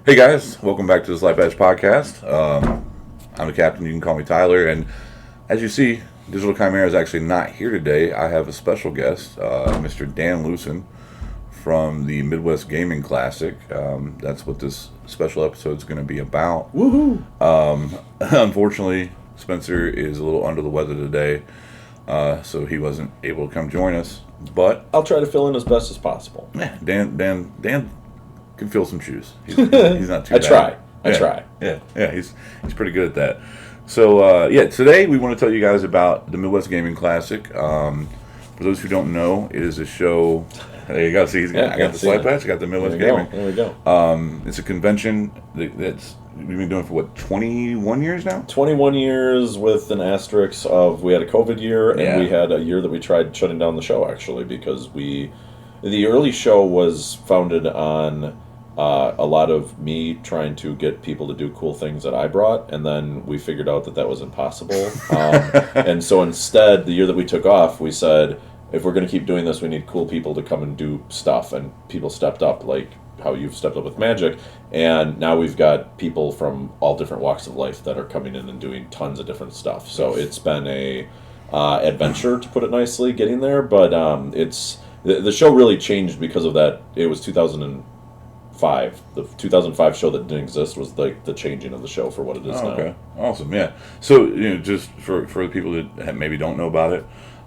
Hey guys, welcome back to the Slypatch Podcast. I'm the captain, you can call me Tyler, and as you see, Digital Chimera is actually not here today. I have a special guest, Mr. Dan Lucen from the Midwest Gaming Classic. That's what this special episode is going to be about. Woohoo! Unfortunately, Spencer is a little under the weather today, so he wasn't able to come join us, but I'll try to fill in as best as possible. yeah, Dan can fill some shoes. He's not too bad. I try. Yeah, he's pretty good at that. So today we want to tell you guys about the Midwest Gaming Classic. For those who don't know, it is a show. There you go. See, I got the Slypatch, I got the Midwest Gaming. There we go. It's a convention that's we've been doing for what, 21 years now. 21 years with an asterisk of we had a COVID year and we had a year that we tried shutting down the show actually because the early show was founded on a lot of me trying to get people to do cool things that I brought, and then we figured out that was impossible. And so instead, the year that we took off, we said, if we're going to keep doing this, we need cool people to come and do stuff, and people stepped up, like how you've stepped up with Magic, and now we've got people from all different walks of life that are coming in and doing tons of different stuff. So it's been a adventure, to put it nicely, getting there, but it's the show really changed because of that. It was 2005. The 2005 show that didn't exist was like the changing of the show for what it is now. Okay, awesome, yeah. So just for the people that maybe don't know about it,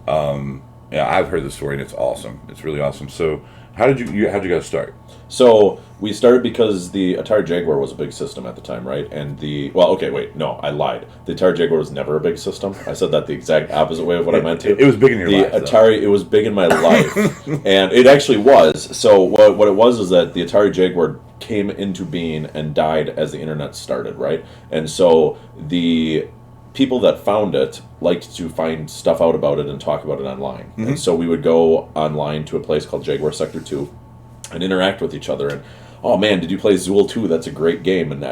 I've heard the story and it's awesome. It's really awesome. So how'd you guys start? So we started because the Atari Jaguar was a big system at the time, right? And I lied. The Atari Jaguar was never a big system. I said that the exact opposite way of what I meant to. It was big in your life. It was big in my life, and it actually was. So what it was is that the Atari Jaguar came into being and died as the internet started, right? And so the people that found it liked to find stuff out about it and talk about it online. Mm-hmm. And so we would go online to a place called Jaguar Sector 2 and interact with each other. And, oh man, did you play Zool 2? That's a great game. And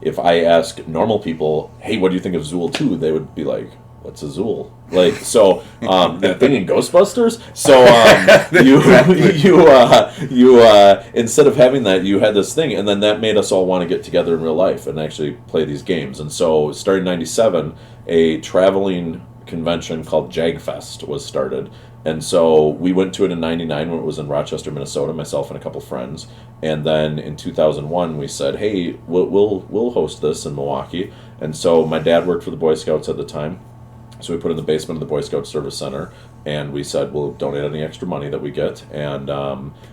if I ask normal people, hey, what do you think of Zool 2? They would be like, what's a Zool? The thing in Ghostbusters. So you instead of having that, you had this thing, and then that made us all want to get together in real life and actually play these games. And so, starting in '97, a traveling convention called JagFest was started. And so we went to it in '99 when it was in Rochester, Minnesota, myself and a couple friends. And then in 2001 we said, hey, we'll host this in Milwaukee. And so my dad worked for the Boy Scouts at the time. So we put it in the basement of the Boy Scout Service Center, and we said we'll donate any extra money that we get. And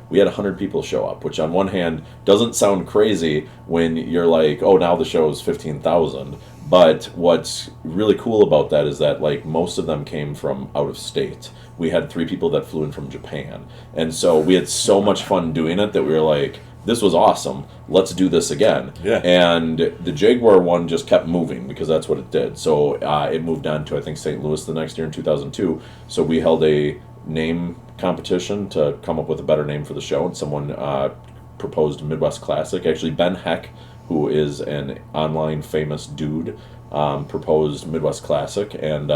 we had 100 people show up, which on one hand doesn't sound crazy when you're like, oh, now the show is 15,000. But what's really cool about that is that most of them came from out of state. We had 3 people that flew in from Japan. And so we had so much fun doing it that we were like, this was awesome. Let's do this again. Yeah. And the Jaguar one just kept moving because that's what it did. So it moved on to, I think, St. Louis the next year in 2002. So we held a name competition to come up with a better name for the show, and someone proposed Midwest Classic. Actually, Ben Heck, who is an online famous dude, proposed Midwest Classic, and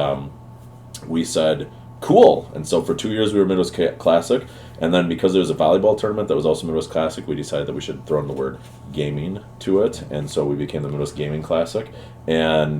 we said, cool. And so for 2 years we were Midwest Classic, and then because there was a volleyball tournament that was also Midwest Classic, we decided that we should throw in the word gaming to it, and so we became the Midwest Gaming Classic, and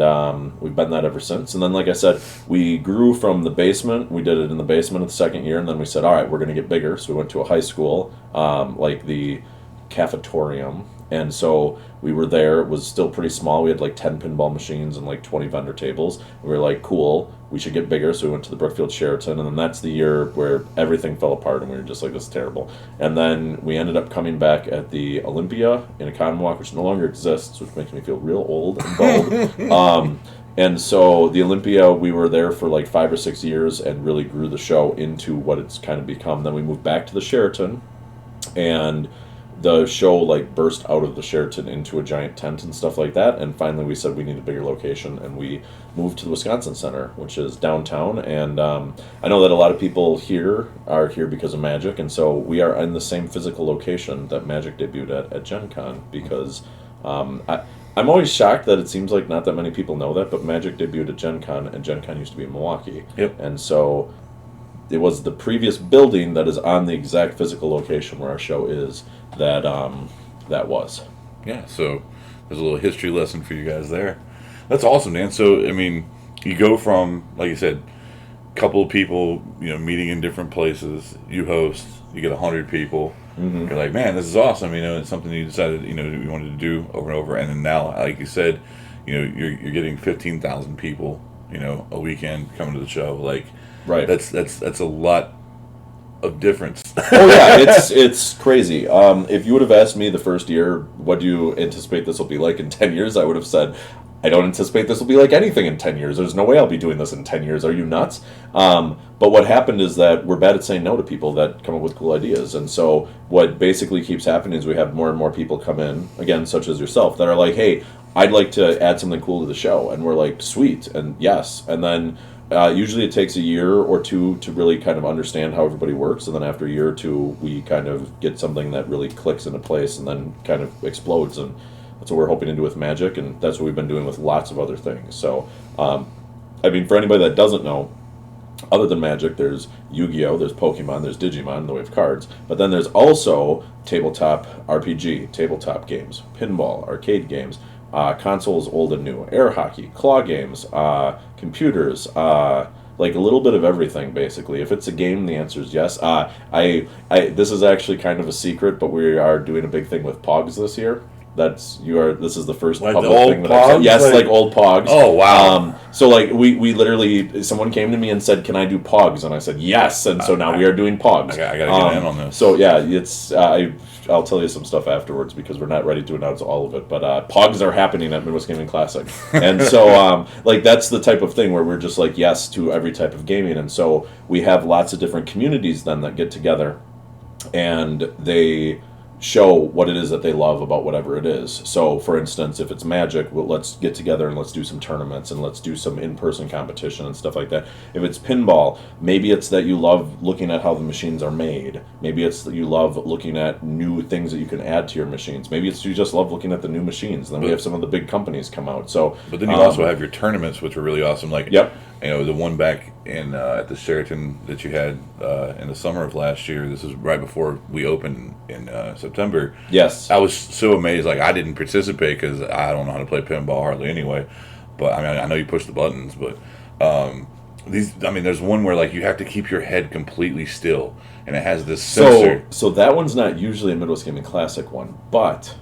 we've been that ever since. And then, like I said, we grew from the basement. We did it in the basement of the second year, and then we said, all right, we're going to get bigger. So we went to a high school, like the cafetorium. And so we were there. It was still pretty small. We had 10 pinball machines and 20 vendor tables. We were like, cool, we should get bigger. So we went to the Brookfield Sheraton. And then that's the year where everything fell apart and we were just like, this is terrible. And then we ended up coming back at the Olympia in Economilwaukee, which no longer exists, which makes me feel real old and bald. And so the Olympia, we were there for 5 or 6 years and really grew the show into what it's kind of become. Then we moved back to the Sheraton, and the show burst out of the Sheraton into a giant tent and stuff like that, and finally we said we need a bigger location, and we moved to the Wisconsin Center, which is downtown. And I know that a lot of people here are here because of Magic, and so we are in the same physical location that Magic debuted at Gen Con, because I'm always shocked that it seems like not that many people know that, but Magic debuted at Gen Con, and Gen Con used to be in Milwaukee. Yep. And so it was the previous building that is on the exact physical location where our show is that was. Yeah, so there's a little history lesson for you guys there. That's awesome, man. So, I mean, you go from, like you said, a couple of people, meeting in different places. You host, you get 100 people. Mm-hmm. You're like, man, this is awesome. It's something you decided, you wanted to do over and over. And then now, like you said, you're getting 15,000 people, a weekend coming to the show. Like, right. That's a lot of difference. Oh yeah, it's crazy. If you would have asked me the first year, what do you anticipate this will be like in 10 years, I would have said, I don't anticipate this will be like anything in 10 years. There's no way I'll be doing this in 10 years. Are you nuts? But what happened is that we're bad at saying no to people that come up with cool ideas. And so what basically keeps happening is we have more and more people come in, again, such as yourself, that are like, hey, I'd like to add something cool to the show. And we're like, sweet, and yes. And then usually it takes a year or two to really kind of understand how everybody works. And then after a year or two, we kind of get something that really clicks into place and then kind of explodes. And that's what we're hoping to do with Magic, and that's what we've been doing with lots of other things. So, for anybody that doesn't know, other than Magic, there's Yu-Gi-Oh!, there's Pokemon, there's Digimon in the way of cards, but then there's also tabletop RPG, tabletop games, pinball, arcade games, consoles old and new, air hockey, claw games, computers, like a little bit of everything, basically. If it's a game, the answer is yes. This is actually kind of a secret, but we are doing a big thing with Pogs this year. This is the first like public the old thing that Pogs? I've said. Yes, like old Pogs. Oh, wow. So like we literally, someone came to me and said, can I do Pogs? And I said, yes. And so now we are doing Pogs. I gotta get in on this. So yeah, it's, I'll tell you some stuff afterwards because we're not ready to announce all of it. But Pogs are happening at Midwest Gaming Classic. And so that's the type of thing where we're just like yes to every type of gaming. And so we have lots of different communities then that get together and they show what it is that they love about whatever it is. So, for instance, if it's Magic, well, let's get together and let's do some tournaments and let's do some in-person competition and stuff like that. If it's pinball, maybe it's that you love looking at how the machines are made. Maybe it's that you love looking at new things that you can add to your machines. Maybe it's you just love looking at the new machines. And then we have some of the big companies come out. So, but then you also have your tournaments, which are really awesome. Like, yep. The one back in at the Sheraton that you had in the summer of last year. This is right before we opened in September. Yes, I was so amazed. Like I didn't participate because I don't know how to play pinball hardly anyway. But I know you push the buttons. But there's one where like you have to keep your head completely still, and it has this sensor. So that one's not usually a Midwest Gaming Classic one, but.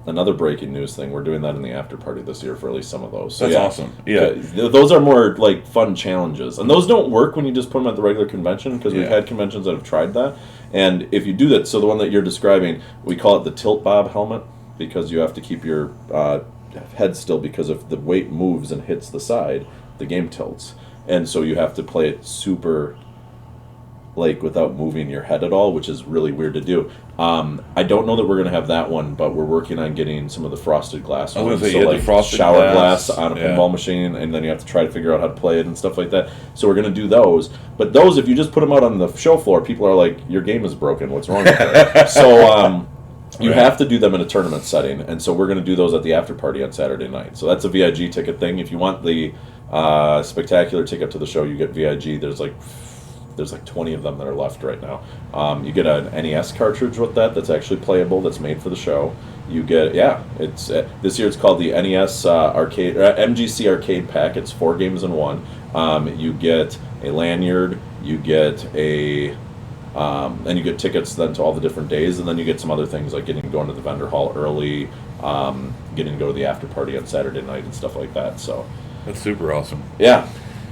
Another breaking news thing, we're doing that in the after party this year for at least some of those. So that's awesome. Yeah. Those are more like fun challenges. And those don't work when you just put them at the regular convention because we've had conventions that have tried that. And if you do that, so the one that you're describing, we call it the tilt bob helmet because you have to keep your head still because if the weight moves and hits the side, the game tilts. And so you have to play it super like without moving your head at all, which is really weird to do. I don't know that we're going to have that one, but we're working on getting some of the frosted glass ones. So like frosted shower glass on a pinball machine, and then you have to try to figure out how to play it and stuff like that. So we're going to do those. But those, if you just put them out on the show floor, people are like, your game is broken. What's wrong with it? So you have to do them in a tournament setting, and so we're going to do those at the after party on Saturday night. So that's a VIG ticket thing. If you want the spectacular ticket to the show, you get VIG. There's like 20 of them that are left right now. You get an NES cartridge with that's actually playable, that's made for the show. You get, it's this year it's called the NES Arcade MGC Arcade Pack. It's 4 games in one. You get a lanyard, you get and you get tickets then to all the different days, and then you get some other things like getting to go into the vendor hall early, getting to go to the after party on Saturday night and stuff like that. So that's super awesome. Yeah.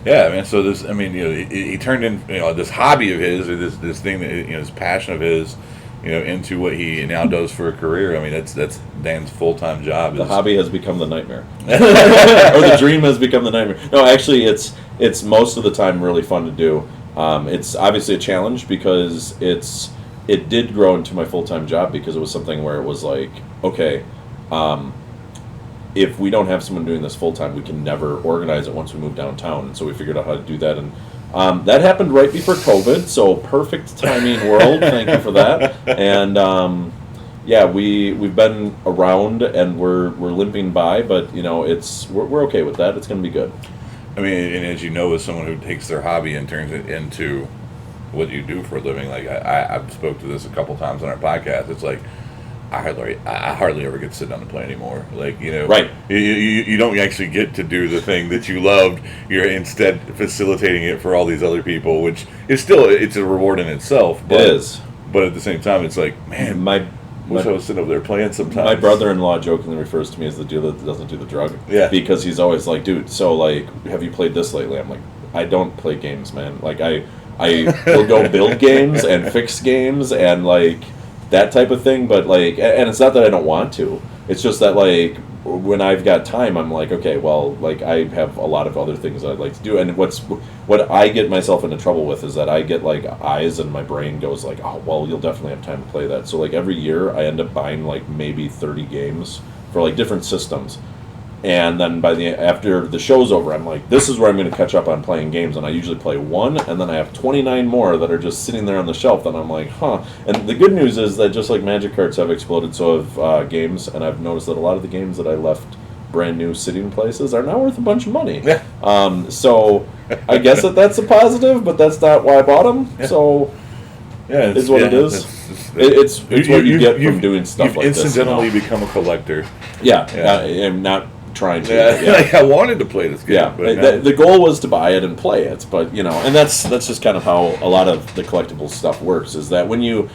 Yeah, man. So this, he turned in, this hobby of his, or this thing that, this passion of his, into what he now does for a career. I mean, that's Dan's full-time job. The hobby has become the nightmare, or the dream has become the nightmare. No, actually, it's most of the time really fun to do. It's obviously a challenge because it did grow into my full-time job because it was something where it was like, okay. If we don't have someone doing this full-time, we can never organize it once we move downtown. And so we figured out how to do that. And that happened right before COVID, so perfect timing world. Thank you for that. And, we've been around and we're limping by, but, we're okay with that. It's going to be good. I mean, and as you know, as someone who takes their hobby and turns it into what you do for a living, like I've spoke to this a couple times on our podcast, it's like, I hardly ever get to sit down and play anymore. Like, Right. You don't actually get to do the thing that you loved. You're instead facilitating it for all these other people, which is still, it's a reward in itself. But, It is. But at the same time, it's like, man, wish I was sitting over there playing sometimes. My brother-in-law jokingly refers to me as the dealer that doesn't do the drug. Yeah. Because he's always like, dude, so like, have you played this lately? I'm like, I don't play games, man. Like, I will go build games and fix games and like that type of thing, but like, and it's not that I don't want to. It's just that like when I've got time, I'm like, okay, well, like I have a lot of other things I'd like to do, and what I get myself into trouble with is that I get like eyes and my brain goes like, oh, well, you'll definitely have time to play that. So like every year I end up buying like maybe 30 games for like different systems. And then after the show's over, I'm like, this is where I'm going to catch up on playing games. And I usually play one, and then I have 29 more that are just sitting there on the shelf. And I'm like, huh. And the good news is that just like Magic cards have exploded, so have games. And I've noticed that a lot of the games that I left brand new sitting places are now worth a bunch of money. Yeah. So I guess that's a positive, but that's not why I bought them. Yeah. So yeah, it's what it is. It's what you get from doing stuff like this. You've incidentally become a collector. Yeah. I'm not trying to. Yeah. Like I wanted to play this game. Yeah, but the goal was to buy it and play it, but and that's just kind of how a lot of the collectible stuff works. Is that when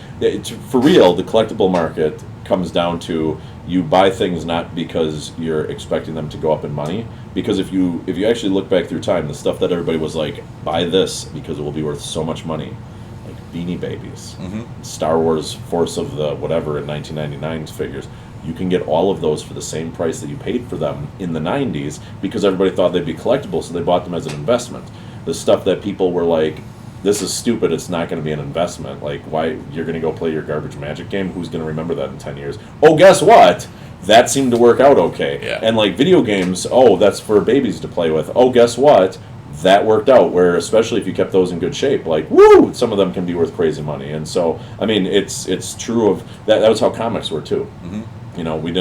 for real, the collectible market comes down to you buy things not because you're expecting them to go up in money. Because if you actually look back through time, the stuff that everybody was like, buy this because it will be worth so much money, like Beanie Babies, Star Wars Force of the whatever in 1999 figures. You can get all of those for the same price that you paid for them in the 90s because everybody thought they'd be collectible, so they bought them as an investment. The stuff that people were like, this is stupid, it's not going to be an investment. Like, why you're going to go play your garbage Magic game? Who's going to remember that in 10 years? Oh, guess what? That seemed to work out okay. Yeah. And like video games, oh, that's for babies to play with. Oh, guess what? That worked out, where especially if you kept those in good shape, like, woo, some of them can be worth crazy money. And so, I mean, it's true of that. That was how comics were too. Mm-hmm. We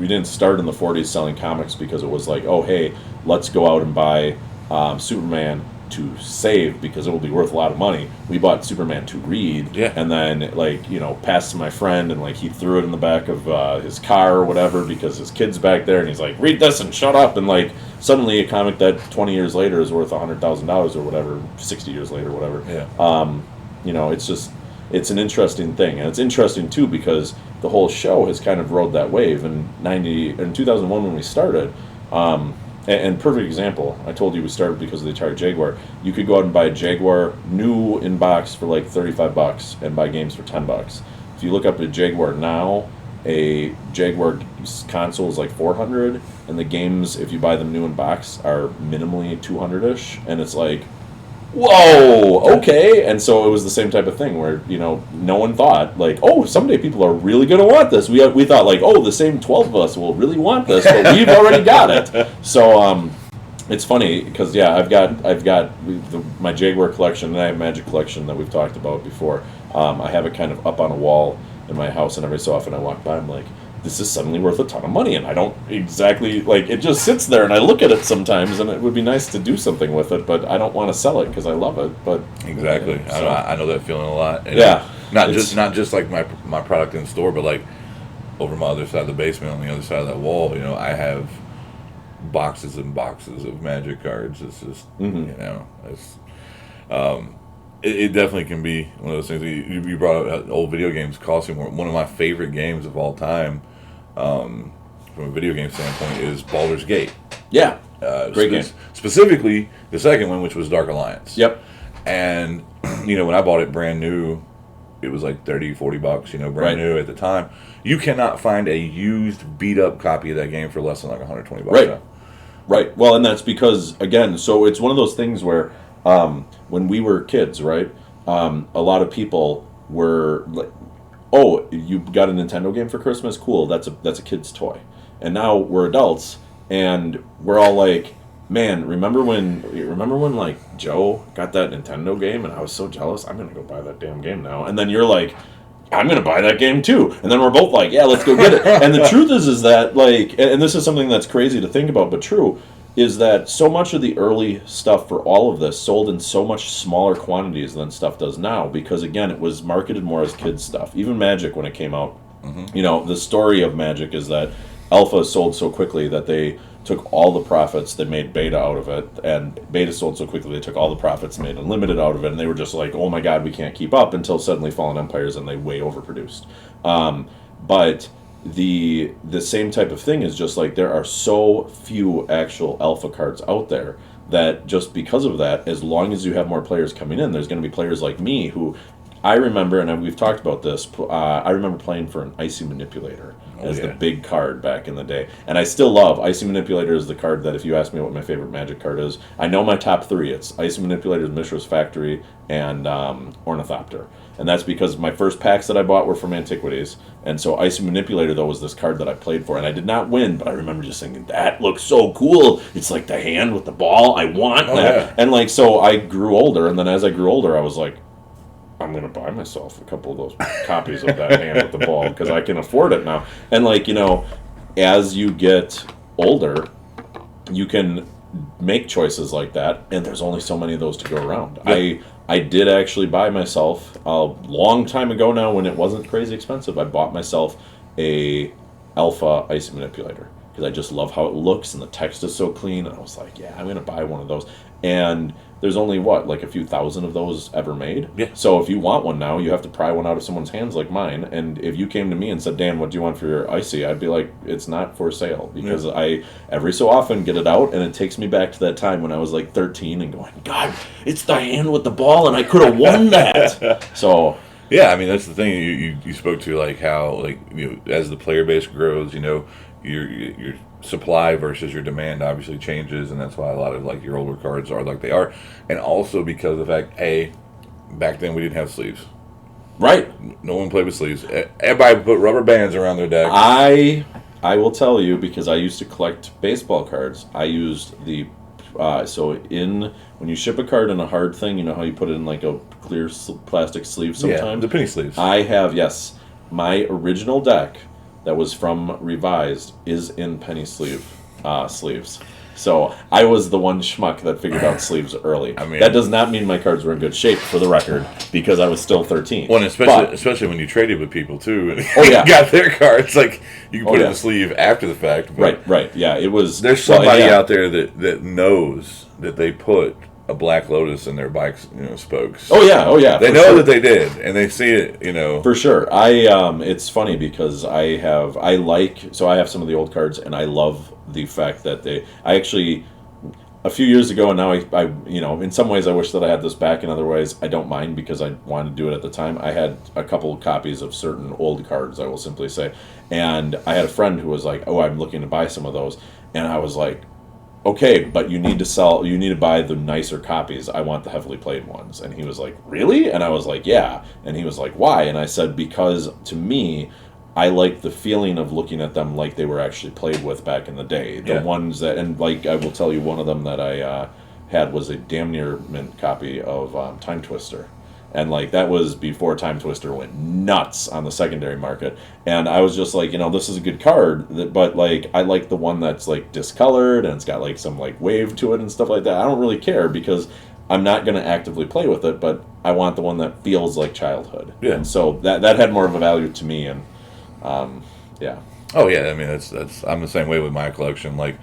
didn't start in the 40s selling comics because it was like, oh, hey, let's go out and buy Superman to save because it will be worth a lot of money. We bought Superman to read, and then passed to my friend, and like he threw it in the back of his car or whatever because his kid's back there, and he's like, read this and shut up, and like suddenly a comic that 20 years later is worth $100,000 or whatever, 60 years later, whatever. Yeah. It's an interesting thing, and it's interesting too because the whole show has kind of rode that wave. In 2001 when we started, and perfect example, I told you we started because of the Atari Jaguar. You could go out and buy a Jaguar new in box for like $35 and buy games for $10. If you look up a Jaguar now, a Jaguar console is like $400, and the games, if you buy them new in box, are minimally $200-ish, and it's like, whoa, okay. And so it was the same type of thing where, no one thought, like, oh, someday people are really going to want this. We thought, like, oh, the same 12 of us will really want this, but we've already got it. So it's funny because, yeah, I've got my Jaguar collection, and I have Magic collection that we've talked about before. I have it kind of up on a wall in my house, and every so often I walk by, I'm like, this is suddenly worth a ton of money, and I don't exactly, like, it just sits there, and I look at it sometimes, and it would be nice to do something with it, but I don't want to sell it because I love it. But exactly, so. I know that feeling a lot. And yeah, not just like my product in store, but like over my other side of the basement, on the other side of that wall, I have boxes and boxes of Magic cards. It's just it's. It definitely can be one of those things. You brought up old video games costing more. One of my favorite games of all time, from a video game standpoint, is Baldur's Gate. Yeah, great game. Specifically, the second one, which was Dark Alliance. Yep. And, when I bought it brand new, it was like $30-$40, brand new at the time. You cannot find a used, beat-up copy of that game for less than like $120. Right. Right. Well, and that's because, again, so it's one of those things where when we were kids, right, a lot of people were like, oh, you got a Nintendo game for Christmas? Cool, that's a kid's toy. And now we're adults, and we're all like, man, remember when like Joe got that Nintendo game and I was so jealous? I'm gonna go buy that damn game now. And then you're like, I'm gonna buy that game too. And then we're both like, yeah, let's go get it. And the truth is that, like, and this is something that's crazy to think about, but true, is that so much of the early stuff for all of this sold in so much smaller quantities than stuff does now, because again, it was marketed more as kids stuff. Even Magic, when it came out, The story of Magic is that Alpha sold so quickly that they took all the profits, they made Beta out of it, and Beta sold so quickly they took all the profits, made Unlimited out of it, and they were just like, oh my god, we can't keep up, until suddenly Fallen Empires and they way overproduced. But the same type of thing is just like there are so few actual Alpha cards out there that just because of that, as long as you have more players coming in, there's going to be players like me who I remember, and we've talked about this, I remember playing for an Icy Manipulator as the big card back in the day. And I still love Icy Manipulator is the card that if you ask me what my favorite Magic card is, I know my top three. It's Icy Manipulator, Mishra's Factory, and Ornithopter. And that's because my first packs that I bought were from Antiquities. And so Icy Manipulator, though, was this card that I played for. And I did not win, but I remember just thinking, that looks so cool. It's like the hand with the ball. I want that. Yeah. And like, so I grew older. And then as I grew older, I was like, I'm going to buy myself a couple of those copies of that hand with the ball because I can afford it now. And like, as you get older, you can make choices like that, and there's only so many of those to go around. Yep. I did actually buy myself a long time ago now when it wasn't crazy expensive. I bought myself a Alpha Icy Manipulator because I just love how it looks and the text is so clean. And I was like, yeah, I'm going to buy one of those. And there's only, like a few thousand of those ever made? Yeah. So if you want one now, you have to pry one out of someone's hands like mine. And if you came to me and said, Dan, what do you want for your Icy? I'd be like, it's not for sale. Because I, every so often, get it out, and it takes me back to that time when I was like 13 and going, God, it's the hand with the ball, and I could have won that. So... Yeah, I mean, that's the thing you spoke to, like how, like, as the player base grows, your supply versus your demand obviously changes, and that's why a lot of, like, your older cards are like they are. And also because of the fact, back then we didn't have sleeves. Right. No one played with sleeves. Everybody put rubber bands around their deck. I will tell you, because I used to collect baseball cards, I used the... when you ship a card in a hard thing, you know how you put it in like a clear plastic sleeve sometimes? Yeah, the penny sleeves. I have, yes. My original deck that was from Revised is in penny sleeves. So I was the one schmuck that figured out sleeves early. I mean, that does not mean my cards were in good shape, for the record, because I was still 13. Well, and especially when you traded with people too, and got their cards, like you can put it in the sleeve after the fact. Right. Yeah, it was. There's somebody out there that knows that they put a Black Lotus in their bike's spokes. Oh yeah. They know that they did, and they see it. For sure. It's funny because I have some of the old cards, and I love the fact that I actually, a few years ago, and now I in some ways I wish that I had this back, in other ways I don't mind because I wanted to do it at the time. I had a couple of copies of certain old cards, I will simply say, and I had a friend who was like, oh, I'm looking to buy some of those, and I was like, okay, but you need to buy the nicer copies. I want the heavily played ones. And he was like, really? And I was like, yeah. And he was like, why? And I said, because to me, I like the feeling of looking at them like they were actually played with back in the day. The ones that, and like I will tell you, one of them that I had was a damn near mint copy of Time Twister. And like that was before Time Twister went nuts on the secondary market. And I was just like, this is a good card, but like I like the one that's like discolored and it's got like some like wave to it and stuff like that. I don't really care because I'm not going to actively play with it, but I want the one that feels like childhood. Yeah. And so that had more of a value to me, and yeah. Oh yeah, I mean that's I'm the same way with my collection. Like,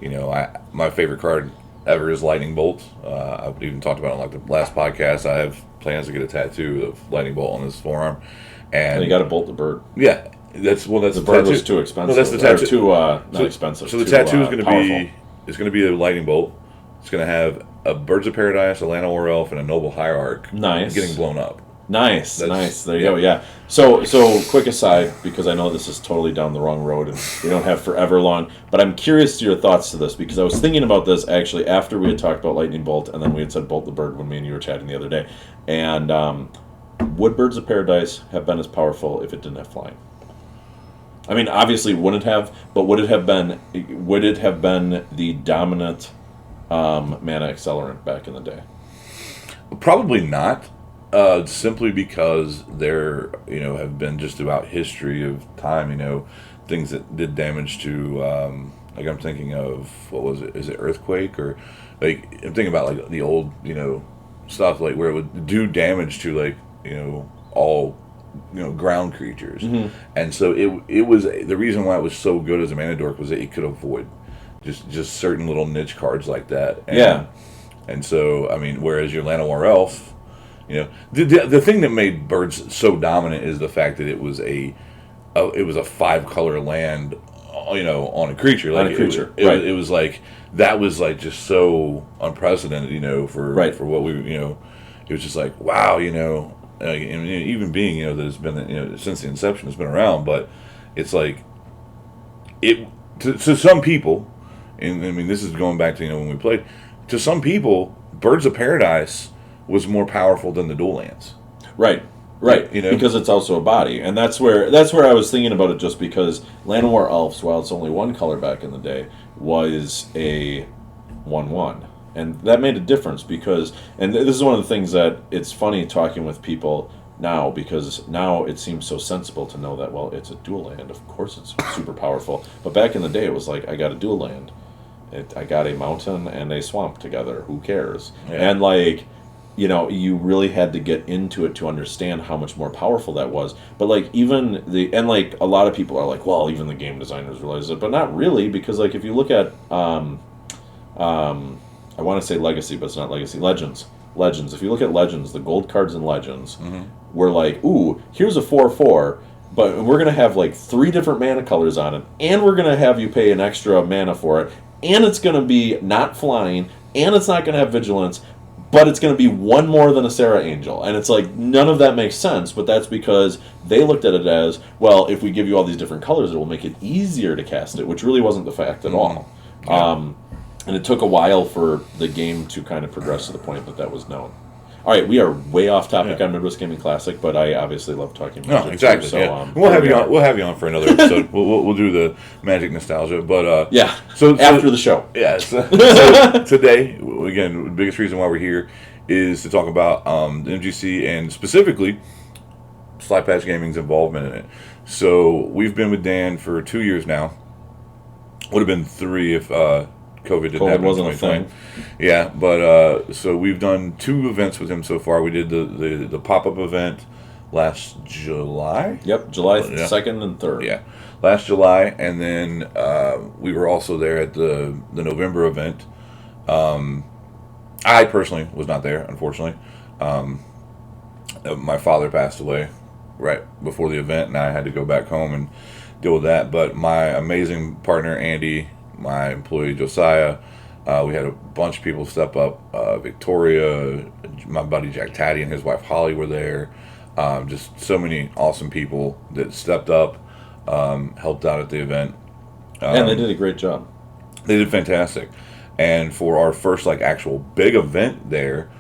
my favorite card ever is Lightning Bolt. I've even talked about it on like the last podcast. I have plans to get a tattoo of Lightning Bolt on his forearm, and you got to bolt the bird. Yeah, that's the bird tattoo. Was too expensive. No, that's the tattoo. Too not expensive. So the tattoo is going to be a Lightning Bolt. It's going to have a Birds of Paradise, a Lana War Elf, and a Noble Hierarch. Nice. Getting blown up. Nice. There you go. Yeah. So quick aside, because I know this is totally down the wrong road and we don't have forever long, but I'm curious to your thoughts to this, because I was thinking about this actually after we had talked about Lightning Bolt, and then we had said Bolt the Bird when me and you were chatting the other day. And would Birds of Paradise have been as powerful if it didn't have flying? I mean, obviously wouldn't have, but would it have been the dominant mana accelerant back in the day? Probably not. Simply because there, have been just throughout history of time, things that did damage to, like I'm thinking of, what was it? Is it Earthquake? Or, like, I'm thinking about, like, the old, stuff, like, where it would do damage to, like, all ground creatures. Mm-hmm. And so it was the reason why it was so good as a mana dork was that it could avoid just certain little niche cards like that. And so I mean, whereas your Llanowar Elf, the thing that made birds so dominant is the fact that it was a 5-color land, on a creature. Like it was like that was like just so unprecedented, for what we, it was just like wow, and even being that it's been since the inception it's been around, but it's like it to some people, and I mean this is going back to when we played. To some people, Birds of Paradise was more powerful than the dual lands. Right. Because it's also a body, and that's where I was thinking about it. Just because Llanowar Elves, while it's only one color back in the day, was a 1/1, and that made a difference because. And this is one of the things that it's funny talking with people now, because now it seems so sensible to know that it's a dual land. Of course, it's super powerful, but back in the day, it was like I got a dual land. I got a mountain and a swamp together. Who cares? Yeah. And you really had to get into it to understand how much more powerful that was. But even a lot of people are like, well, even the game designers realize it, but not really, because if you look at I want to say Legacy, but it's not Legacy. Legends. If you look at Legends, the gold cards in Legends were like, ooh, here's a 4/4. But we're going to have 3 different mana colors on it, and we're going to have you pay an extra mana for it, and it's going to be not flying, and it's not going to have vigilance, but it's going to be one more than a Sarah Angel. And it's like, none of that makes sense, but that's because they looked at it as, well, if we give you all these different colors, it will make it easier to cast it, which really wasn't the fact at all. Yeah. And it took a while for the game to kind of progress to the point that was known. All right, we are way off topic on Midwest Gaming Classic, but I obviously love talking Magic. No, exactly. Too, so, we'll have you on. We'll have you on for another episode. we'll do the Magic nostalgia, but So after the show. Yeah. So today, again, the biggest reason why we're here is to talk about the MGC and specifically Slypatch Gaming's involvement in it. So we've been with Dan for 2 years now. Would have been 3 if COVID didn't happen. Wasn't a thing. Yeah, but so we've done 2 events with him so far. We did the pop-up event last July. Yep, July 2nd and 3rd. Yeah, last July, and then we were also there at the November event. I personally was not there, unfortunately. My father passed away right before the event, and I had to go back home and deal with that. But my amazing partner, Andy, my employee, Josiah, we had a bunch of people step up. Victoria, my buddy Jack Taddy and his wife Holly were there. Just so many awesome people that stepped up, helped out at the event. And they did a great job. They did fantastic. And for our first actual big event there,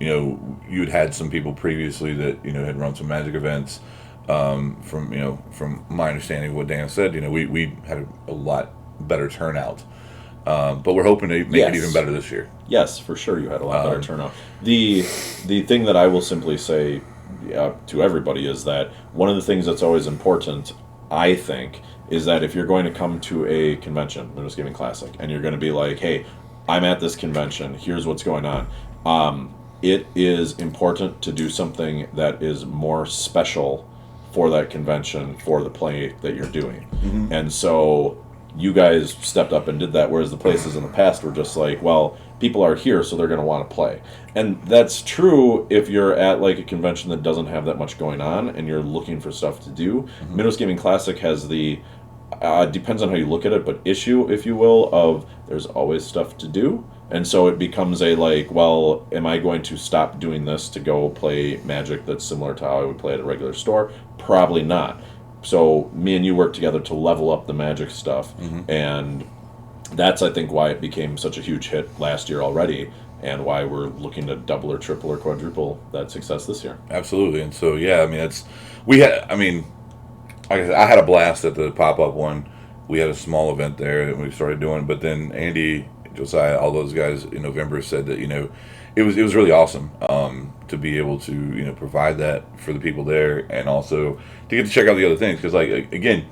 you'd had some people previously that had run some Magic events. From my understanding of what Dan said, we had a lot better turnout. But we're hoping to make it even better this year. Yes, for sure you had a lot better turnout. The thing that I will simply say to everybody is that one of the things that's always important, I think, is that if you're going to come to a convention, Midwest Gaming Classic, and you're going to be like, hey, I'm at this convention, here's what's going on, it is important to do something that is more special for that convention, for the play that you're doing. Mm-hmm. And so you guys stepped up and did that, whereas the places in the past were just like, well, people are here, so they're going to want to play. And that's true if you're at a convention that doesn't have that much going on and you're looking for stuff to do. Mm-hmm. Midwest Gaming Classic has the, depends on how you look at it, but issue, if you will, of there's always stuff to do. And so it becomes a well, am I going to stop doing this to go play Magic that's similar to how I would play at a regular store? Probably not. So me and you work together to level up the Magic stuff, and that's, I think, why it became such a huge hit last year already, and why we're looking to double or triple or quadruple that success this year. Absolutely. And so, yeah, I mean, I had a blast at the pop-up one. We had a small event there that we started doing, but then Andy, Josiah, all those guys in November said that, it was really awesome to be able to, provide that for the people there, and also to get to check out the other things. Because, again,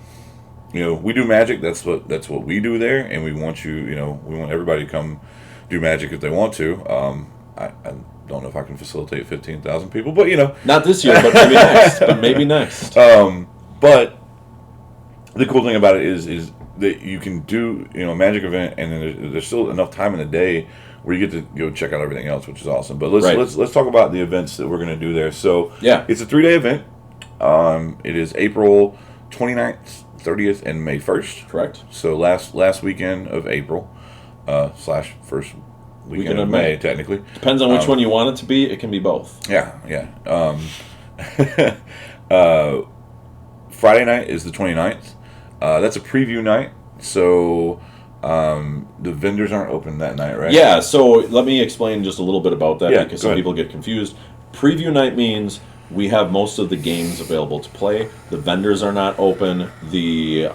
we do Magic. That's what we do there, and we want we want everybody to come do Magic if they want to. don't know if I can facilitate 15,000 people, but Not this year, but maybe next. But maybe next. But the cool thing about it is that you can do a Magic event, and then there's still enough time in the day where you get to go check out everything else, which is awesome. But let's talk about the events that we're going to do there. So it's a 3-day event. It is April 29th, 30th, and May 1st. Correct. So last weekend of April / first weekend of May, technically. Depends on which one you want it to be. It can be both. Yeah. Friday night is the 29th. That's a preview night. So the vendors aren't open that night, right? Yeah, so let me explain just a little bit about that because some ahead. people get confused. Preview night means we have most of the games available to play. The vendors are not open. The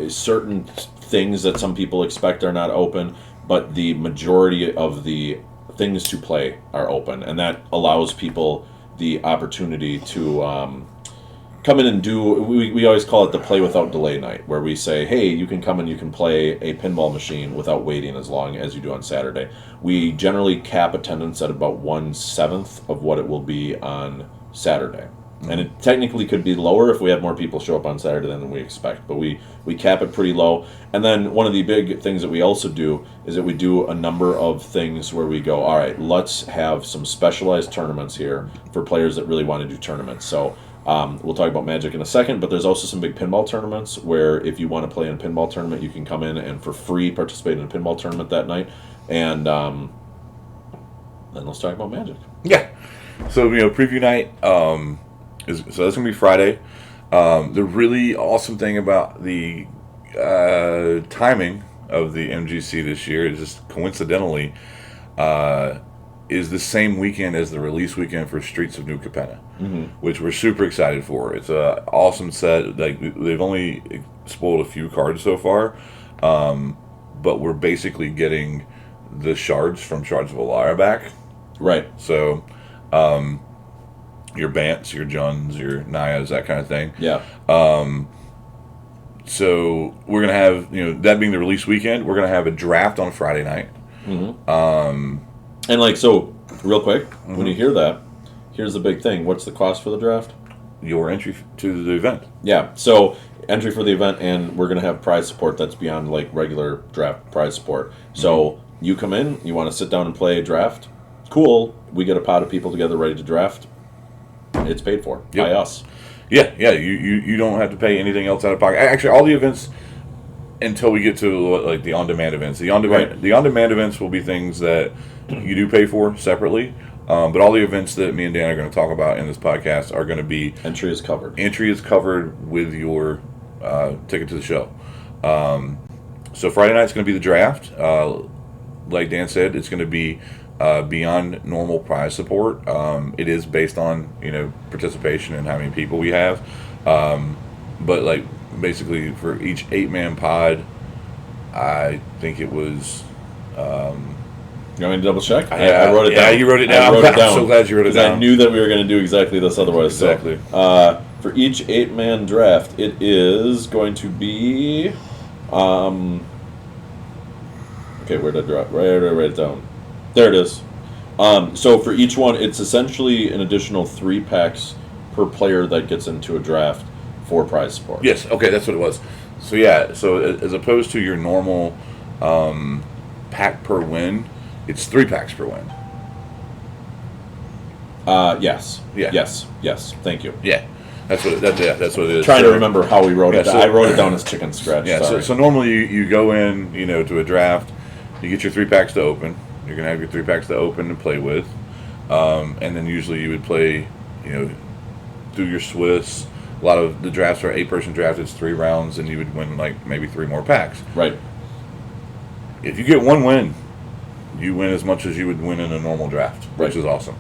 certain things that some people expect are not open, but the majority of the things to play are open, and that allows people the opportunity to come in and do. We always call it the play without delay night, where we say, hey, you can come and you can play a pinball machine without waiting as long as you do on Saturday. We generally cap attendance at about 1/7 of what it will be on Saturday. And it technically could be lower if we have more people show up on Saturday than we expect, but we cap it pretty low. And then one of the big things that we also do is that we do a number of things where we go, all right, let's have some specialized tournaments here for players that really want to do tournaments. So we'll talk about Magic in a second, but there's also some big pinball tournaments where if you want to play in a pinball tournament, you can come in and for free participate in a pinball tournament that night. And then let's talk about Magic. Yeah. So, preview night, so that's going to be Friday. The really awesome thing about the timing of the MGC this year is just coincidentally is the same weekend as the release weekend for Streets of New Capenna, which we're super excited for. It's an awesome set. They've only spoiled a few cards so far, but we're basically getting the shards from Shards of Alara back. Right. So your Bants, your Juns, your Nayas, that kind of thing. Yeah. So we're going to have, that being the release weekend, we're going to have a draft on Friday night. And so real quick, when you hear that, here's the big thing. What's the cost for the draft? Your entry to the event. Yeah. So entry for the event, and we're going to have prize support that's beyond regular draft prize support. So you come in, you want to sit down and play a draft. Cool. We get a pot of people together ready to draft. It's paid for by us. Yeah. You don't have to pay anything else out of pocket. Actually, all the events until we get to the on-demand events. The on-demand events will be things that you do pay for separately. But all the events that me and Dan are going to talk about in this podcast are going to be entry is covered. Entry is covered with your ticket to the show. So Friday night's going to be the draft. Like Dan said, it's going to be beyond normal prize support. It is based on participation and how many people we have. But basically for each 8-man pod, I think it was. You want me to double check? I wrote it down. Yeah, you wrote it down. I'm so glad you wrote it down. I knew that we were going to do exactly this otherwise. Exactly. So, for each 8-man draft, it is going to be. Okay, where did I write it down? There it is. So for each one, it's essentially an additional 3 packs per player that gets into a draft for prize support. Yes. Okay, that's what it was. So yeah. So as opposed to your normal pack per win, it's 3 packs per win. Yes. Yeah. Yes. Thank you. Yeah. That's what it is. Trying to remember how we wrote it down. I wrote it down as chicken scratch. Yeah. So normally you go in, to a draft, you get your 3 packs to open. You're gonna have your 3 packs to open and play with, and then usually you would play, through your Swiss. A lot of the drafts are 8-person draft. It's 3 rounds, and you would win maybe 3 more packs. Right. If you get 1 win, you win as much as you would win in a normal draft, which is awesome.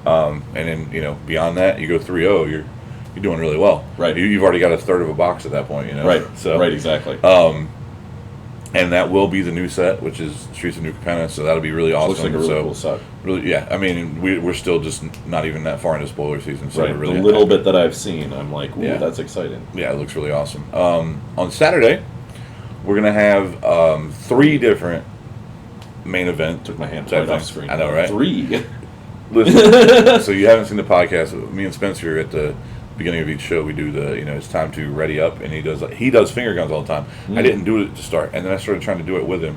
And then beyond that, you go 3-0. You're doing really well. Right. You've already got a third of a box at that point. Right. So right. Exactly. And that will be the new set, which is Streets of New Capenna, so that'll be really awesome. Looks like a really cool set. Really, yeah. I mean, we're still just not even that far into spoiler season, so right. we're really the little bit that I've seen, I'm like, ooh, that's exciting. Yeah, it looks really awesome. On Saturday, we're gonna have 3 different main event. Took my hand type right off thing. screen. I know, right? 3. Listen, so you haven't seen the podcast. Me and Spencer at the beginning of each show, we do the, it's time to ready up, and he does finger guns all the time. I didn't do it to start, and then I started trying to do it with him,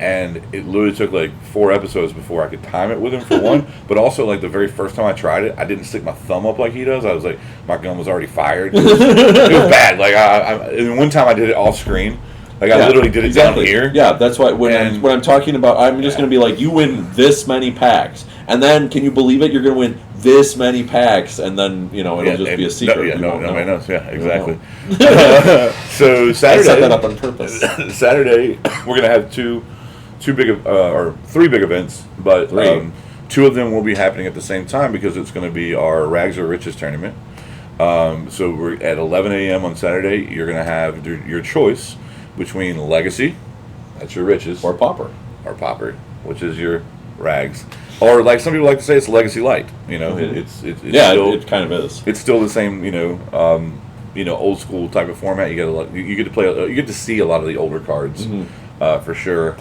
and it literally took like 4 episodes before I could time it with him for one. But also, like the very first time I tried it, I didn't stick my thumb up like he does. I was like, my gun was already fired. It was bad. Like and one time I did it off screen. Like I literally did it down here. Yeah, that's why when I'm talking about, I'm just going to be like, you win this many packs, and then can you believe it? You're going to win this many packs, and then it'll just be a secret. Nobody knows. Yeah, exactly. So Saturday, I set that up on purpose. Saturday, we're going to have three big events, but 2 of them will be happening at the same time because it's going to be our Rags or Riches tournament. So we're at 11 a.m. on Saturday. You're going to have your choice between Legacy, that's your Riches, or Pauper, which is your Rags, or like some people like to say, it's Legacy Light. It's still, it kind of is. It's still the same, old school type of format. You get to play, you get to see a lot of the older cards, for sure.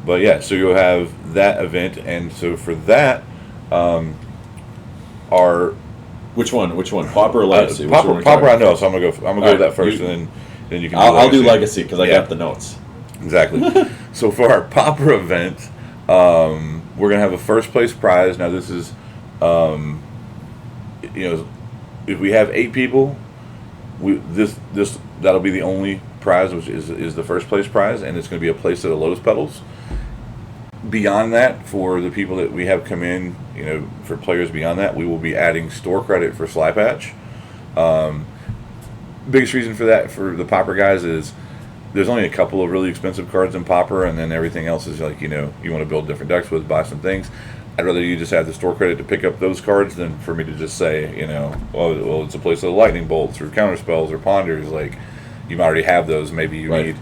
But yeah, so you'll have that event, and so for that, our which one? Pauper or Legacy? Pauper, I know, so I'm gonna go with that first, and then you can. I'll do Legacy because I got the notes. Exactly. So for our Pauper event, we're gonna have a first place prize. Now this is, if we have 8 people, that'll be the only prize, which is the first place prize, and it's going to be a place at the Lotus Petals. Beyond that, for the people that we have come in, for players beyond that, we will be adding store credit for Slypatch. Biggest reason for that for the Pauper guys is there's only a couple of really expensive cards in Pauper, and then everything else is like, you want to build different decks with, buy some things. I'd rather you just have the store credit to pick up those cards than for me to just say, well, it's a place of lightning bolts or counter spells or ponders. Like, you already have those. Maybe you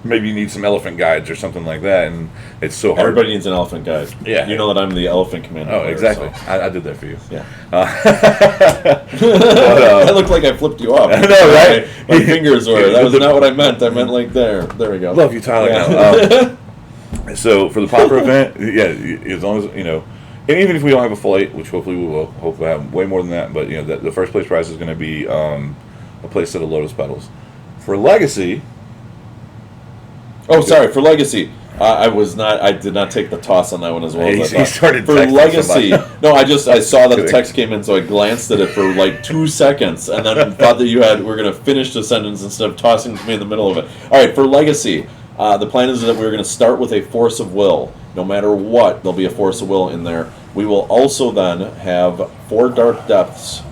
need some elephant guides or something like that, and it's so hard. Everybody needs an elephant guide. Yeah, you know that I'm the elephant commander. Oh, exactly. So. I did that for you. Yeah. But, I look like I flipped you off. I know, right? My fingers were. That was not what I meant. I meant like there. There we go. Love you, Tyler. Yeah. So for the Pauper event, as long as and even if we don't have a full 8, which hopefully we will, hopefully have way more than that. But the first place prize is going to be a place at the Lotus Petals. For Legacy. Oh, sorry. For Legacy, I did not take the toss on that one as well as I thought. He started for Legacy. No, I saw that the text came in, so I glanced at it for like 2 seconds, and then thought that we're going to finish the sentence instead of tossing me in the middle of it. All right, for Legacy, the plan is that we're going to start with a Force of Will. No matter what, there'll be a Force of Will in there. We will also then have 4 Dark Depths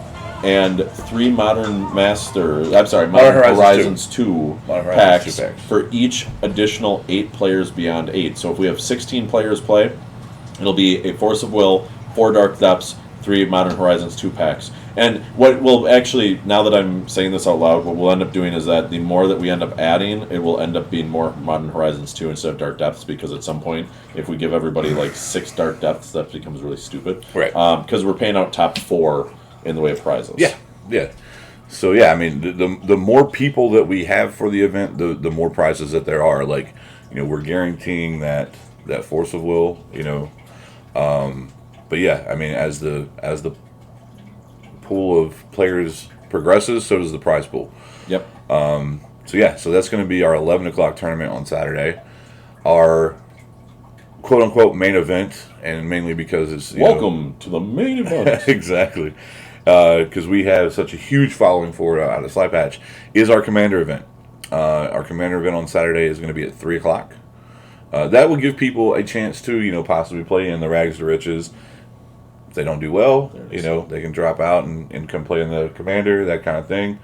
and 3 Modern Horizons 2 packs for each additional 8 players beyond 8. So if we have 16 players play, it'll be a Force of Will, 4 Dark Depths, 3 Modern Horizons 2 packs. And what will actually, now that I'm saying this out loud, what we'll end up doing is that the more that we end up adding, it will end up being more Modern Horizons 2 instead of Dark Depths, because at some point, if we give everybody like 6 Dark Depths, that becomes really stupid. Right. Because we're paying out top 4 in the way of prizes. Yeah. So yeah, I mean, the more people that we have for the event, the more prizes that there are. Like, we're guaranteeing that Force of Will. But yeah, I mean, as the pool of players progresses, so does the prize pool. Yep. So that's going to be our 11 o'clock tournament on Saturday. Our quote unquote main event, and mainly because it's welcome to the main event. Exactly. Because we have such a huge following for it out of Slypatch, is our Commander event. Our Commander event on Saturday is going to be at 3 o'clock. That will give people a chance to, possibly play in the Rags to Riches. If they don't do well, they can drop out and come play in the Commander, that kind of thing.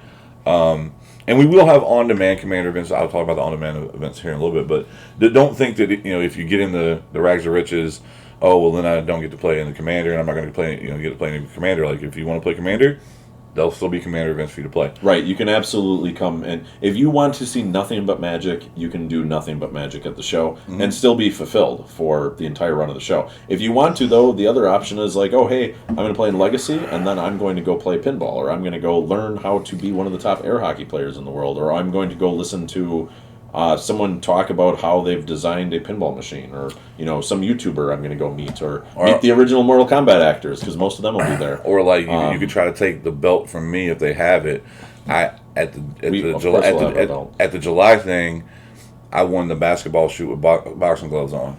And we will have on-demand Commander events. I'll talk about the on-demand events here in a little bit, but don't think that, if you get in the Rags to Riches, oh, well, then I don't get to play in the Commander, and I'm not going to play, get to play in the Commander. Like, if you want to play Commander, there'll still be Commander events for you to play. Right, you can absolutely come, and if you want to see nothing but Magic, you can do nothing but Magic at the show, and still be fulfilled for the entire run of the show. If you want to, though, the other option is like, oh, hey, I'm going to play in Legacy, and then I'm going to go play pinball, or I'm going to go learn how to be one of the top air hockey players in the world, or I'm going to go listen to someone talk about how they've designed a pinball machine, or some YouTuber I'm going to go meet, or meet the original Mortal Kombat actors, because most of them will be there. Or like you could try to take the belt from me if they have it. At the July thing, I won the basketball shoot with boxing gloves on.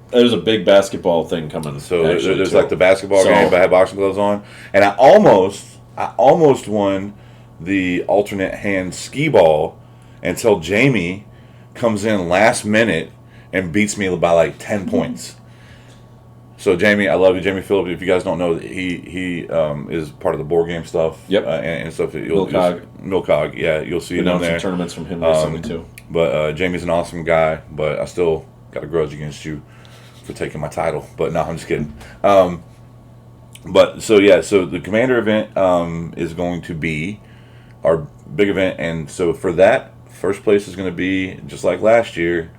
There's a big basketball thing coming. So there's like the basketball game, but I had boxing gloves on, and I almost won the alternate hand skee ball until Jamie comes in last minute and beats me by like 10 points. So Jamie, I love you, Jamie Phillips. If you guys don't know, he is part of the board game stuff. Yep. And stuff. Milcog. Yeah, you'll see him there. Some tournaments from him recently too. But Jamie's an awesome guy. But I still got a grudge against you for taking my title. But no, I'm just kidding. But so the Commander event is going to be our big event, and so for that, first place is going to be just like last year.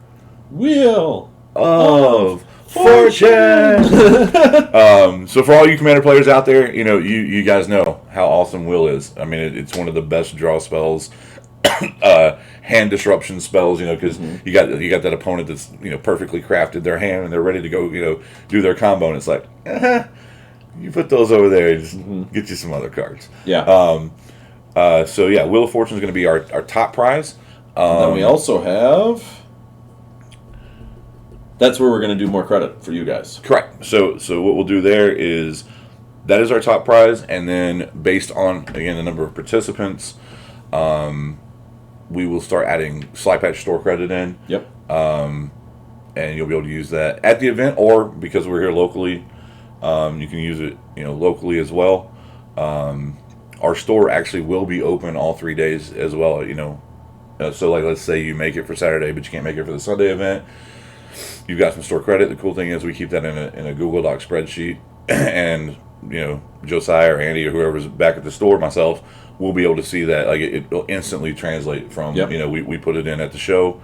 Wheel of Fortune. So for all you Commander players out there, you guys know how awesome Will is. I mean, it's one of the best draw spells, hand disruption spells. Because you got that opponent that's perfectly crafted their hand and they're ready to go do their combo, and it's like, you put those over there and just get you some other cards. Yeah. Wheel of Fortune is going to be our top prize. And then we also have. That's where we're going to do more credit for you guys. Correct. So what we'll do there is that is our top prize, and then based on again the number of participants, we will start adding Slypatch store credit in. Yep. And you'll be able to use that at the event, or because we're here locally, you can use it locally as well. Our store actually will be open all 3 days as well. So like let's say you make it for Saturday, but you can't make it for the Sunday event. You've got some store credit. The cool thing is we keep that in a Google Doc spreadsheet, and Josiah or Andy or whoever's back at the store, myself, will be able to see that. Like it'll instantly translate from we put it in at the show,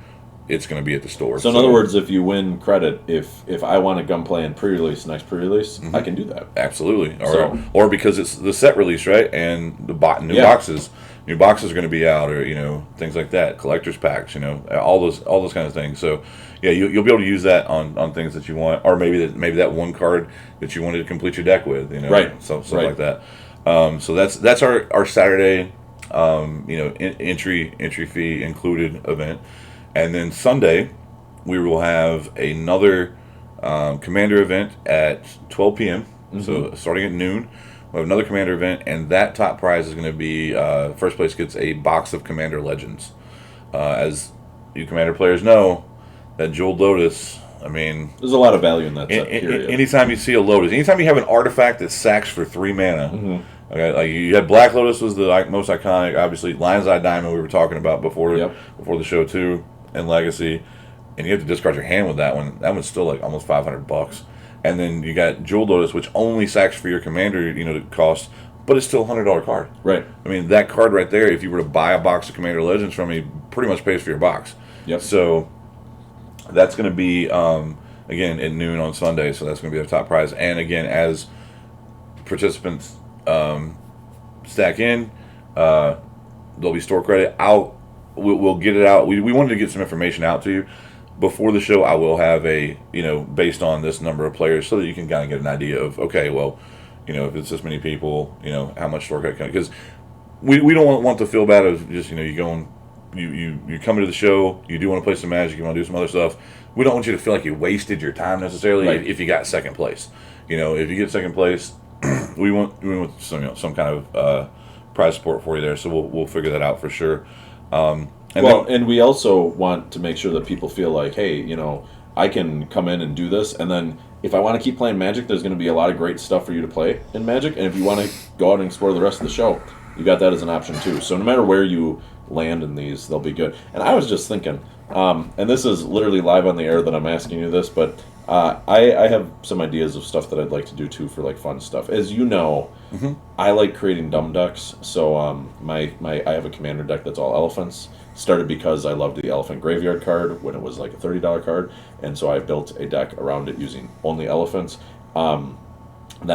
it's going to be at the store. So in other words, if you win credit, if I want a Gunplay in pre-release, next pre-release, I can do that. Absolutely. Or because it's the set release, right, and the new boxes. New boxes are going to be out, or things like that, collector's packs, all those kind of things. So you'll be able to use that on things that you want, or maybe that one card that you wanted to complete your deck with, right, something like that. So that's our Saturday, entry fee included event, and then Sunday we will have another Commander event at 12 p.m. So starting at noon. We have another Commander event, and that top prize is going to be first place gets a box of Commander Legends. As you Commander players know, that Jeweled Lotus, I mean, there's a lot of value in that set period. Anytime you see a Lotus, anytime you have an artifact that sacks for 3 mana, okay, like you had Black Lotus was the most iconic, obviously Lion's Eye Diamond we were talking about before the show too, and Legacy, and you have to discard your hand with that one. That one's still like almost $500. And then you got Jeweled Lotus, which only sacks for your commander, cost, but it's still a $100 card. Right. I mean, that card right there, if you were to buy a box of Commander Legends from me, pretty much pays for your box. Yep. So that's going to be, again, at noon on Sunday, so that's going to be the top prize. And again, as participants stack in, there'll be store credit. We'll get it out. We wanted to get some information out to you. Before the show, I will have a, based on this number of players, so that you can kind of get an idea of, okay, well, if it's this many people, how much store credit, because we don't want to feel bad of just, you going, you come into the show, you do want to play some Magic, you want to do some other stuff. We don't want you to feel like you wasted your time necessarily if you got second place. If you get second place, we want some kind of prize support for you there, so we'll figure that out for sure. And we also want to make sure that people feel like, hey, I can come in and do this, and then if I want to keep playing Magic, there's going to be a lot of great stuff for you to play in Magic, and if you want to go out and explore the rest of the show, you got that as an option too. So no matter where you land in these, they'll be good. And I was just thinking, and this is literally live on the air that I'm asking you this, but I have some ideas of stuff that I'd like to do too for like fun stuff. As you know, I like creating dumb decks. So I have a Commander deck that's all elephants. Started because I loved the Elephant Graveyard card when it was like a $30 card, and so I built a deck around it using only elephants. Then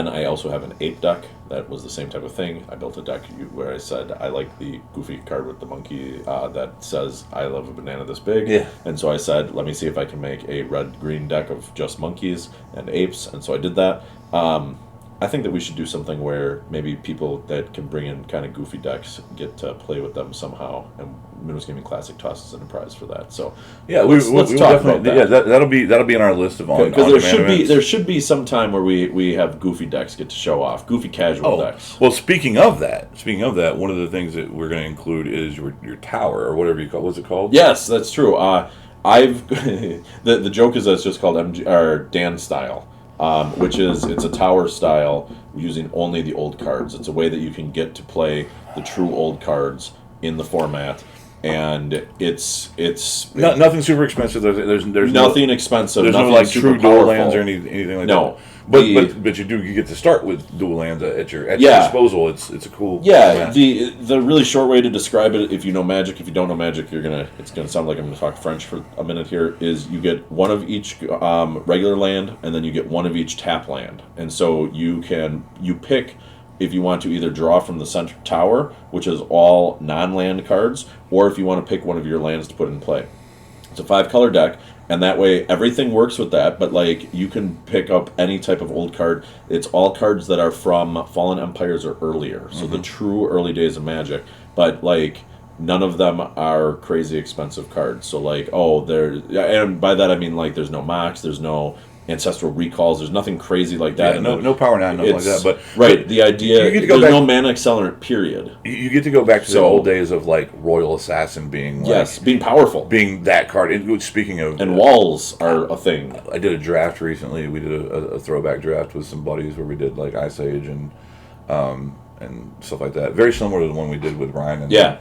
I also have an ape deck that was the same type of thing. I built a deck where I said I like the goofy card with the monkey that says I love a banana this big. Yeah. And so I said, let me see if I can make a red-green deck of just monkeys and apes. And so I did that. I think that we should do something where maybe people that can bring in kind of goofy decks get to play with them somehow, and Minnows Gaming Classic tosses in a prize for that. So yeah, let's talk about that. Yeah, that'll be in our list of on. Because there should be some time where we have goofy decks get to show off, goofy casual decks. Well, speaking of that, one of the things that we're going to include is your tower or whatever you call. What's it called? Yes, that's true. I've the joke is that it's just called Dan style. It's a tower style using only the old cards. It's a way that you can get to play the true old cards in the format, and it's nothing super expensive. There's nothing expensive. There's nothing no like super true dual powerful. lands or anything like no. that. But you get to start with dual lands at your disposal. It's a cool format. The really short way to describe it, if you know Magic, if you don't know Magic, it's gonna sound like I'm gonna talk French for a minute here. Is you get one of each regular land, and then you get one of each tap land, and so you pick if you want to either draw from the center tower, which is all non-land cards, or if you want to pick one of your lands to put in play. It's a 5-color deck. And that way, everything works with that, but, like, you can pick up any type of old card. It's all cards that are from Fallen Empires or earlier, so the true early days of Magic. But, like, none of them are crazy expensive cards. So, like, and by that I mean, like, there's no Mox, there's no Ancestral Recalls, there's nothing crazy like that. Yeah, no Power 9, nothing like that. But the idea, you get to go there's no mana accelerant, period. You get to go back to the old days of, like, Royal Assassin being, like... being powerful. Being that card. Speaking of... And walls are a thing. I did a draft recently. We did a throwback draft with some buddies where we did, like, Ice Age and stuff like that. Very similar to the one we did with Ryan.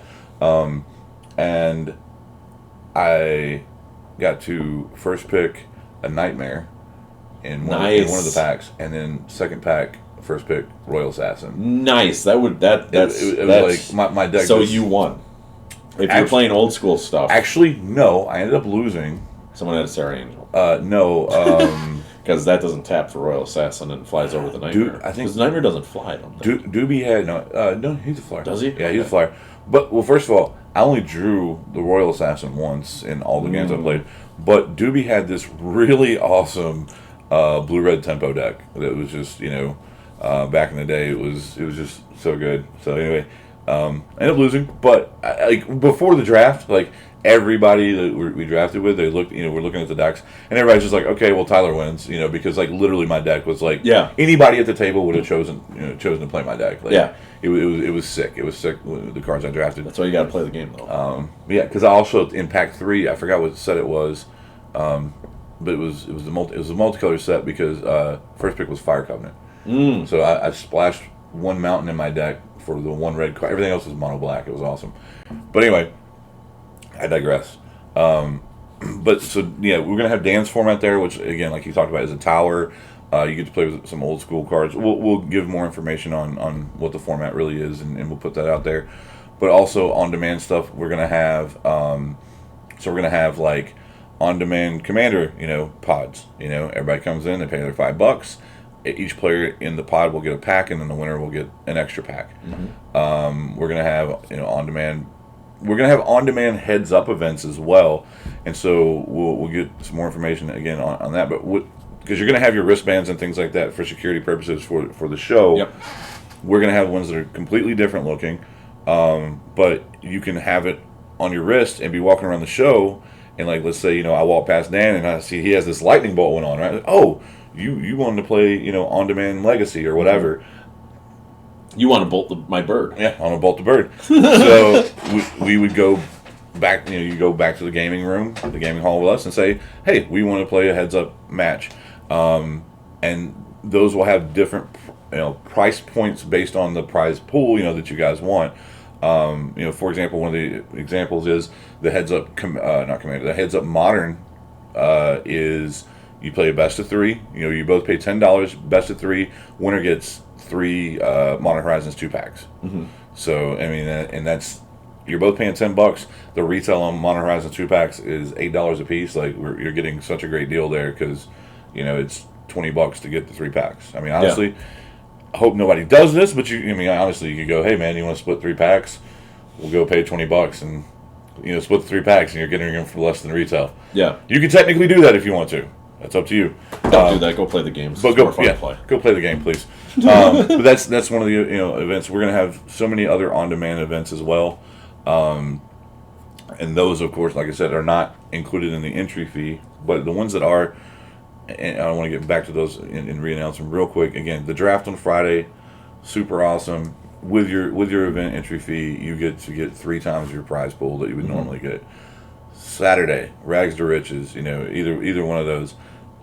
And I got to first pick a Nightmare in one of the packs, and then second pack, first pick, Royal Assassin. Nice. It was like my deck. So you won. If you're playing old school stuff. Actually, no. I ended up losing. Someone had a Sarah Angel. No. Because that doesn't tap for Royal Assassin and flies over the Nightmare. I think the Nightmare doesn't fly. I don't think. Doobie had no. He's a flyer. Does he? Yeah, he's a flyer. But first of all, I only drew the Royal Assassin once in all the games I played. But Doobie had this really awesome blue-red tempo deck that was just back in the day it was just so good. So anyway, I ended up losing. But like before the draft, like everybody that we drafted with, they looked, we're looking at the decks, and everybody's just like, okay, well Tyler wins, because like literally my deck was like, anybody at the table would have chosen to play my deck. Like, it was sick. It was sick with the cards I drafted. That's why you got to play the game though. Because I also in pack 3, I forgot what set it was, but it was a multicolor set because first pick was Fire Covenant. So I splashed one mountain in my deck for the one red card. Everything else was mono black. It was awesome. But anyway, I digress. But so yeah, we're gonna have Dan's format there, which again, like you talked about, is a tower. You get to play with some old school cards. We'll give more information on what the format really is, and we'll put that out there. But also on demand stuff, we're gonna have. So we're gonna have like on demand commander, pods. Everybody comes in, they pay their $5. Each player in the pod will get a pack, and then the winner will get an extra pack. We're gonna have on demand. We're gonna have on demand heads up events as well, and so we'll get some more information again on that. But because you're gonna have your wristbands and things like that for security purposes for the show. Yep. We're gonna have ones that are completely different looking, but you can have it on your wrist and be walking around the show. And like, let's say, I walk past Dan and I see he has this lightning bolt going on, right? Oh, you wanted to play, on-demand Legacy or whatever. You want to bolt my bird. Yeah, I want to bolt the bird. So we would go back, you go back to the gaming room, the gaming hall with us and say, hey, we want to play a heads-up match. And those will have different, price points based on the prize pool, that you guys want. For example, one of the examples is the heads up, the heads up modern is you play a best of 3. You both pay $10. Best of 3, winner gets 3 Modern Horizons 2 packs. So I mean, and that's you're both paying $10. The retail on Modern Horizons 2 packs is $8 a piece. Like you're getting such a great deal there because it's $20 to get the 3 packs. I mean, honestly. I hope nobody does this, but honestly, you could go, hey man, you want to split 3 packs? We'll go pay $20 and split the 3 packs, and you're getting them for less than retail. Yeah, you can technically do that if you want to. That's up to you. Don't do that. Go play the games. But it's more fun to play. Go play the game, please. But that's one of the events. We're gonna have so many other on-demand events as well, and those, of course, like I said, are not included in the entry fee. But the ones that are, and I want to get back to those and re-announce them real quick. Again, the draft on Friday, super awesome. With your event entry fee, you get 3 times your prize pool that you would normally get. Saturday, rags to riches. Either one of those.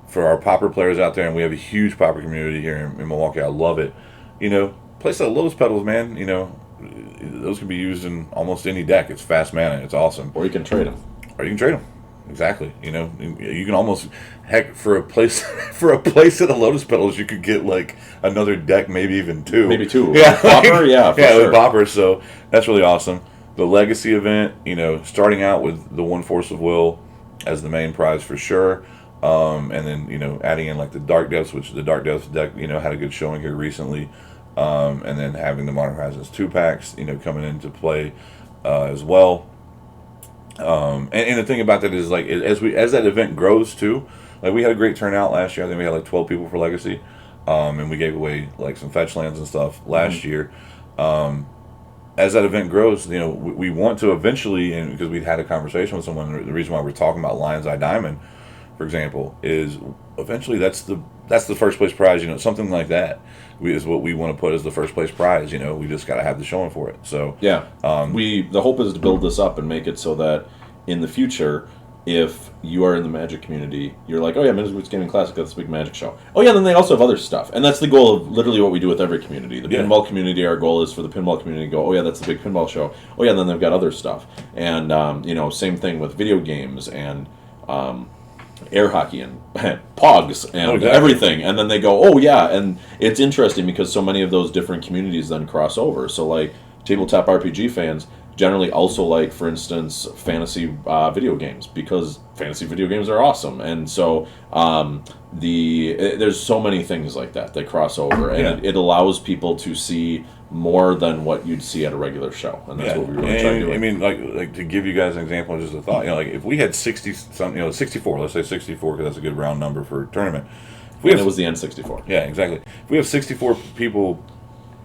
For our popper players out there, and we have a huge popper community here in Milwaukee. I love it. Play some Lotus pedals, man. Those can be used in almost any deck. It's fast mana. It's awesome. Or you can trade them. Exactly. You can almost, heck, for a place of the Lotus pedals, you could get like another deck, maybe even 2. Maybe 2. Yeah, Popper, yeah, for sure. With Popper. So that's really awesome. The Legacy event, starting out with the 1 Force of Will as the main prize for sure. And then, adding in like the Dark Depths, which the Dark Depths deck, had a good showing here recently. And then having the Modern Horizons 2 packs, coming into play as well. And the thing about that is, like, as that event grows too, like, we had a great turnout last year. I think we had like 12 people for Legacy. And we gave away like some fetch lands and stuff last year. As that event grows, we want to eventually, and because we'd had a conversation with someone, the reason why we're talking about Lion's Eye Diamond, for example, is eventually that's the first place prize. Something like that is what we want to put as the first place prize. We just got to have the showing for it. So yeah, the hope is to build this up and make it so that in the future, if you are in the Magic community, you're like, oh yeah, Minnesota Gaming Classic, that's a big Magic show. Oh yeah, then they also have other stuff, and that's the goal of literally what we do with every community. The pinball community, our goal is for the pinball community to go, oh yeah, that's the big pinball show. Oh yeah, then they've got other stuff, and same thing with video games and air hockey and pogs and everything, and then they go, oh yeah, and it's interesting because so many of those different communities then cross over. So like tabletop RPG fans generally also like, for instance, fantasy video games, because fantasy video games are awesome, and so there's so many things like that cross over, and it allows people to see more than what you'd see at a regular show, and that's what we really try to do. I mean, like to give you guys an example, just a thought, like if we had 64, let's say 64, because that's a good round number for a tournament. It was the N64. Yeah, exactly. If we have 64 people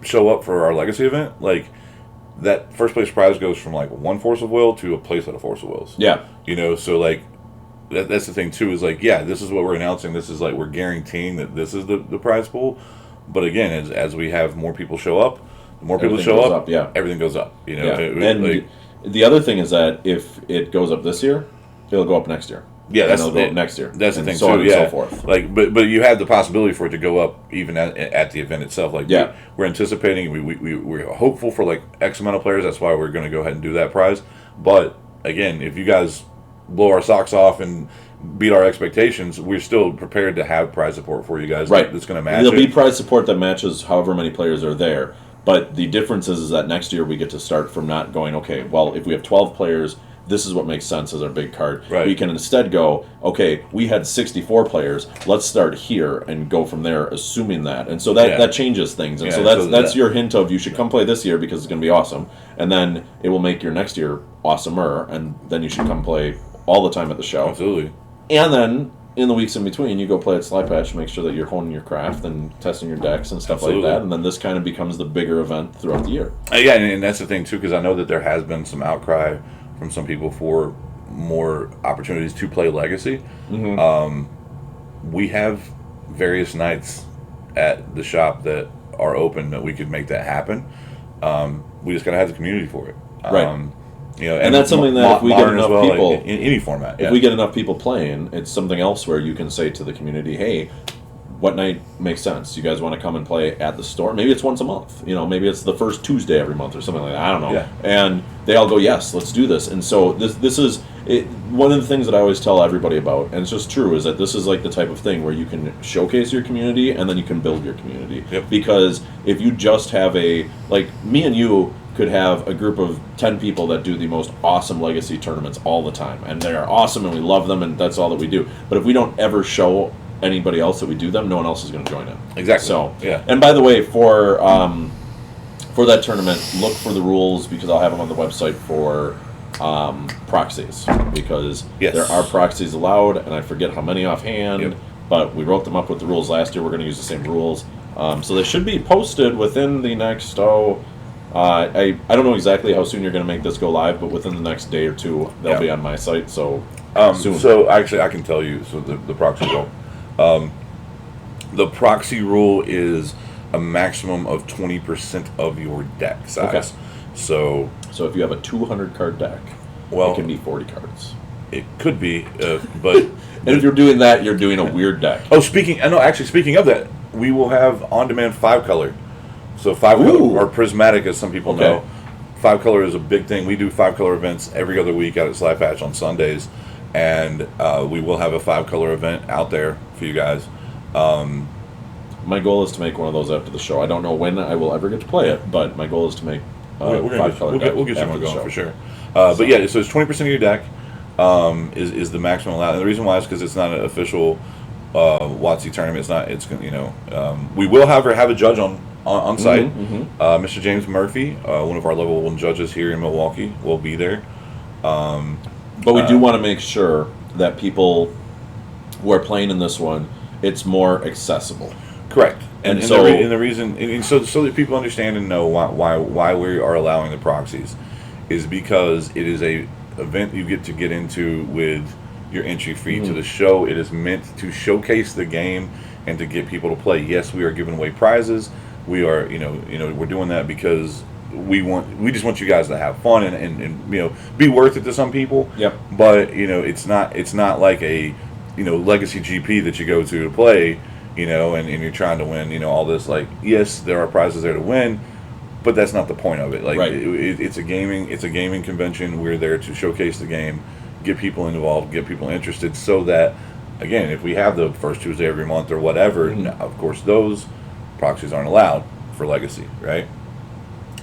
show up for our Legacy event, like, that first place prize goes from like 1 Force of Will to a place at a Force of Wills. Yeah. So like, that's the thing too, is like, yeah, this is what we're announcing. This is like, we're guaranteeing that this is the prize pool. But again, as we have more people show up, the more people show up, everything goes up. And the other thing is that if it goes up this year, it'll go up next year. Yeah, it'll go up next year. That's the thing so too. And so forth. Like, but you have the possibility for it to go up even at the event itself. Like, we're anticipating. We're hopeful for like X amount of players. That's why we're going to go ahead and do that prize. But again, if you guys blow our socks off and beat our expectations, we're still prepared to have prize support for you guys. Right, that's going to match. There'll be prize support that matches however many players are there. But the difference is that next year we get to start from not going, okay, well, if we have 12 players, this is what makes sense as our big card. Right. We can instead go, okay, we had 64 players. Let's start here and go from there, assuming that. And so that changes things. And so that's your hint of, you should come play this year because it's going to be awesome. And then it will make your next year awesomer. And then you should come play all the time at the show. Absolutely. And then in the weeks in between, you go play at Slypatch, make sure that you're honing your craft and testing your decks and stuff like that. And then this kind of becomes the bigger event throughout the year. Yeah, and that's the thing too, because I know that there has been some outcry from some people for more opportunities to play Legacy. We have various nights at the shop that are open that we could make that happen. We just gotta have the community for it. Right. And that's something that if we get enough people, in any format, if we get enough people playing, it's something else where you can say to the community, hey, what night makes sense? You guys want to come and play at the store? Maybe it's once a month. Maybe it's the first Tuesday every month or something like that. I don't know. Yeah. And they all go, yes, let's do this. And so this is one of the things that I always tell everybody about, and it's just true, is that this is like the type of thing where you can showcase your community and then you can build your community. Yep. Because if you just have like me and you could have a group of 10 people that do the most awesome Legacy tournaments all the time, and they are awesome and we love them and that's all that we do. But if we don't ever show anybody else that we do them, no one else is going to join it. Exactly. So, yeah. And by the way, for that tournament, look for the rules because I'll have them on the website for proxies because there are proxies allowed, and I forget how many offhand, but we wrote them up with the rules last year. We're going to use the same rules. So they should be posted within the next, I don't know exactly how soon you're going to make this go live, but within the next day or two, they'll be on my site. So soon. So actually, I can tell you. So the proxy rule, the proxy rule is a maximum of 20% of your deck size. Okay. So if you have a 200 card deck, it can be 40 cards. It could be, but and if you're doing that, you're doing a weird deck. Speaking of that, we will have on-demand 5-color. So 5-color, or prismatic, as some people know. 5-color is a big thing. We do 5-color events every other week out at Slypatch on Sundays, and we will have a 5-color event out there for you guys. My goal is to make one of those after the show. I don't know when I will ever get to play it, but my goal is to make we'll get you one going for sure. But yeah, so it's 20% of your deck is the maximum allowed. And the reason why is because it's not an official WotC tournament. It's not. It's we will have a judge on site. Mr. James Murphy, one of our level 1 judges here in Milwaukee, will be there. But we do want to make sure that people who are playing in this one, it's more accessible. Correct. And so the reason, so that people understand and know why we are allowing the proxies, is because it is a event you get into with your entry fee to the show. It is meant to showcase the game and to get people to play. Yes, we are giving away prizes. We are, we're doing that because we just want you guys to have fun and be worth it to some people. Yep. But it's not like a legacy GP that you go to play. And you're trying to win, all this. Like, yes, there are prizes there to win, but that's not the point of it. Like, it's a gaming convention. We're there to showcase the game, get people involved, get people interested, so that, again, if we have the first Tuesday every month or whatever, of course, those proxies aren't allowed for legacy, right?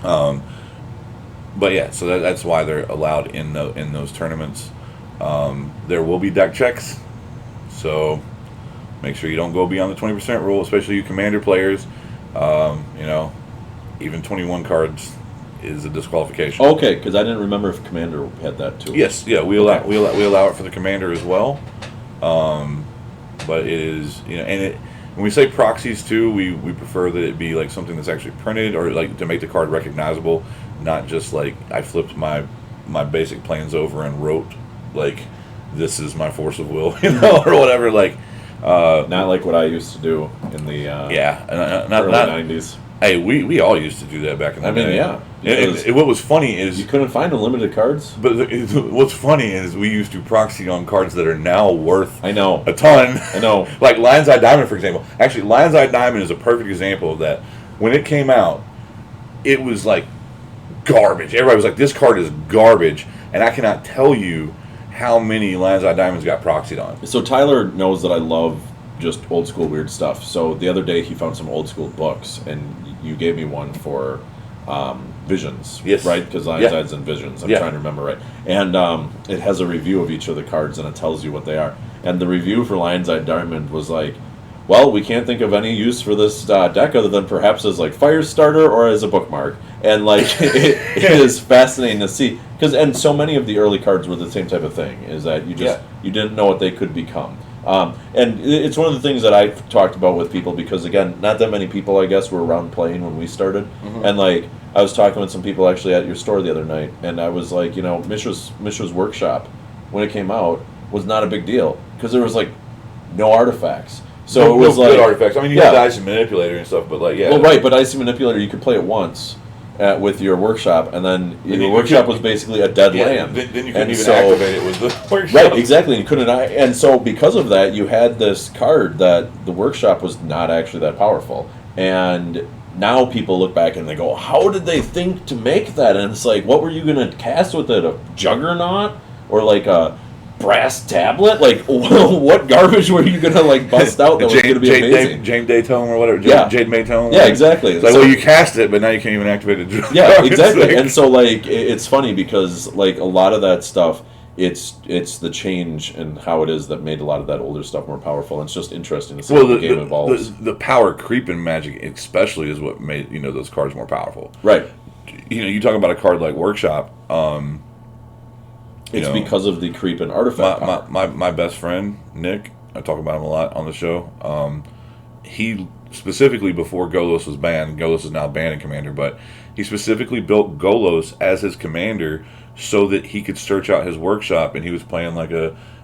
But yeah, so that's why they're allowed in those tournaments. There will be deck checks, so make sure you don't go beyond the 20% rule, especially you commander players. Even 21 cards is a disqualification. Okay, because I didn't remember if commander had that too. Yes, yeah, we allow it for the commander as well. But it is, when we say proxies too, we prefer that it be like something that's actually printed, or like to make the card recognizable, not just like I flipped my basic plans over and wrote like this is my force of will, or whatever. Like not like what I used to do in the early 90s. Hey, we all used to do that back in the day. Yeah. And what was funny is you couldn't find unlimited cards. But what's funny is we used to proxy on cards that are now worth a ton. I know. Like Lion's Eye Diamond, for example. Actually, Lion's Eye Diamond is a perfect example of that. When it came out, it was like garbage. Everybody was like, "This card is garbage," and I cannot tell you how many Lion's Eye Diamonds got proxied on. So Tyler knows that I love just old school weird stuff. So the other day he found some old school books, and you gave me one for Visions. Yes. Right? Because Lion's Eye's in Visions. I'm trying to remember right. And it has a review of each of the cards, and it tells you what they are. And the review for Lion's Eye Diamond was like, well, we can't think of any use for this deck other than perhaps as like fire starter or as a bookmark. And like it is fascinating to see, and so many of the early cards were the same type of thing, is that you didn't know what they could become. And it's one of the things that I've talked about with people, because again, not that many people I guess were around playing when we started. And like I was talking with some people actually at your store the other night, and I was like, Mishra's Workshop, when it came out, was not a big deal because there was like no artifacts. So it was like good artifacts. I mean, you had the Icy Manipulator and stuff, but like Well, right, but Icy Manipulator, you could play it once with your workshop, and then your workshop was basically a dead land. Then you couldn't even activate it with the workshop. Right, exactly. And you couldn't. And so because of that, you had this card that the workshop was not actually that powerful. And now people look back and they go, how did they think to make that? And it's like, what were you going to cast with it? A Juggernaut? Or like a brass tablet? Like, what garbage were you going to like bust out that was going to be amazing? Jade Daytome or whatever. Jade Maytome. Yeah, exactly. It's like, well, you cast it, but now you can't even activate it. Yeah, exactly. And so like it's funny because like a lot of that stuff it's the change and how it is that made a lot of that older stuff more powerful. And it's just interesting to see how the game evolves. The power creep in Magic, especially, is what made those cards more powerful. Right. You talk about a card like Workshop. It's because of the creep in artifact power. My best friend Nick, I talk about him a lot on the show. He specifically, before Golos was banned, Golos is now banned in Commander, but he specifically built Golos as his commander so that he could search out his Workshop, and he was playing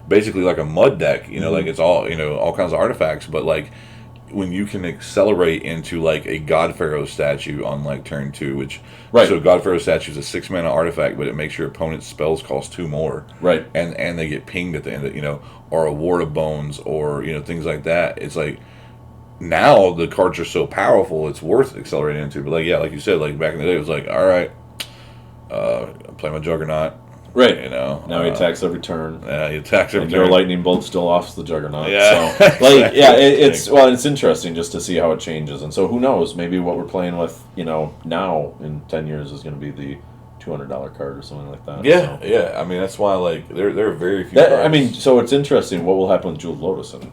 basically like a mud deck. Like it's all all kinds of artifacts, but like when you can accelerate into like a God Pharaoh statue on like turn 2, which so God Pharaoh statue is a 6 mana artifact, but it makes your opponent's spells cost 2 more, right? And they get pinged at the end of or a Ward of Bones or things like that. It's like now the cards are so powerful, it's worth accelerating into. But like you said, like back in the day, it was like, all right, play my Juggernaut. Right. Now he attacks every turn. Yeah, he attacks every turn. Your lightning bolt still offs the Juggernaut. Yeah. So, it's interesting just to see how it changes. And so who knows? Maybe what we're playing with, now in 10 years is going to be the $200 card or something like that. Yeah, so. Yeah. I mean, that's why like there are very few cards. I mean, so it's interesting what will happen with Jeweled Lotus in the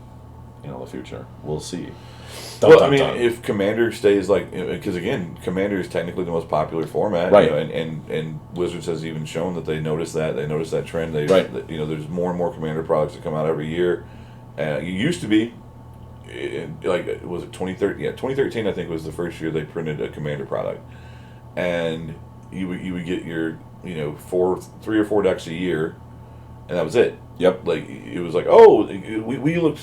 future. We'll see. If Commander stays because again, Commander is technically the most popular format, right? And Wizards has even shown that they noticed that trend. There's more and more Commander products that come out every year. It used to be, was it 2013? Yeah, 2013 I think was the first year they printed a Commander product, and you would get your 3 or 4 decks a year, and that was it. Yep. Like it was like, we looked,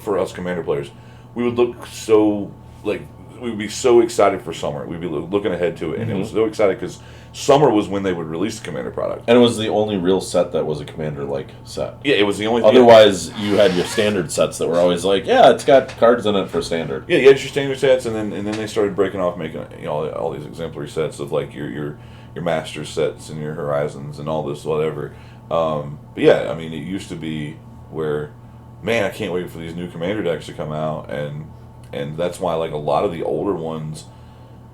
for us Commander players, we would look so we would be so excited for summer. We'd be looking ahead to it, and it was so excited because summer was when they would release the Commander product, and it was the only real set that was a Commander set. Yeah, it was the only. Otherwise, you had your standard sets that were always like, it's got cards in it for standard. Yeah, you had your standard sets, and then they started breaking off, making all these exemplary sets of like your Masters sets and your Horizons and all this whatever. But yeah, I mean, it used to be where, man, I can't wait for these new Commander decks to come out, and that's why like a lot of the older ones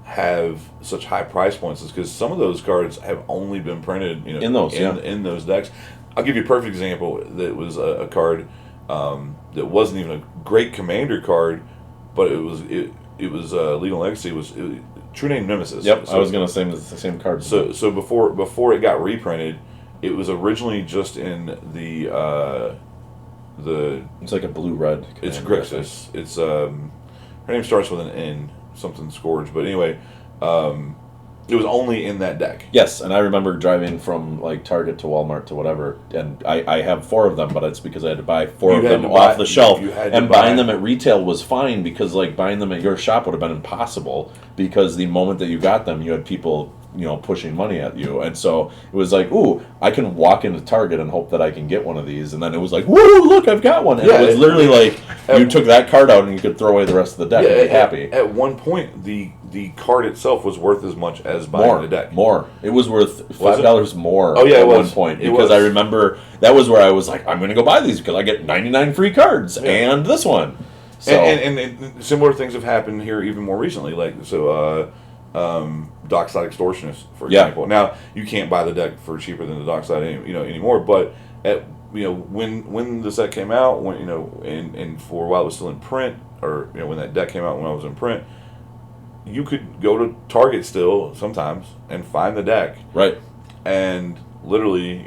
have such high price points, is because some of those cards have only been printed in those decks. I'll give you a perfect example. That was a card that wasn't even a great Commander card, but it was Legal Legacy. It was True Name Nemesis. Yep, so, I was gonna say the same card. So before it got reprinted, it was originally just in the it's like a blue-red. It's Grixis. It's her name starts with an N, something Scourge. But anyway, it was only in that deck. Yes, and I remember driving from like Target to Walmart to whatever, and I have 4 of them, but it's because I had to buy 4 of them off the shelf. And buying them at retail was fine, because like buying them at your shop would have been impossible, because the moment that you got them, you had people pushing money at you. And so it was like, ooh, I can walk into Target and hope that I can get one of these. And then it was like, woo, look, I've got one. And it was literally like, you took that card out and you could throw away the rest of the deck and be happy. At one point, the card itself was worth as much as buying the deck. More. It was worth $5 more at one point. Because I remember that was where I was like, I'm going to go buy these because I get 99 free cards and this one. So, and similar things have happened here even more recently. Dockside Extortionist, for example. Now you can't buy the deck for cheaper than the Dockside anymore. But when the set came out, and for a while it was still in print, or when that deck came out when I was in print, you could go to Target still sometimes and find the deck, right, and literally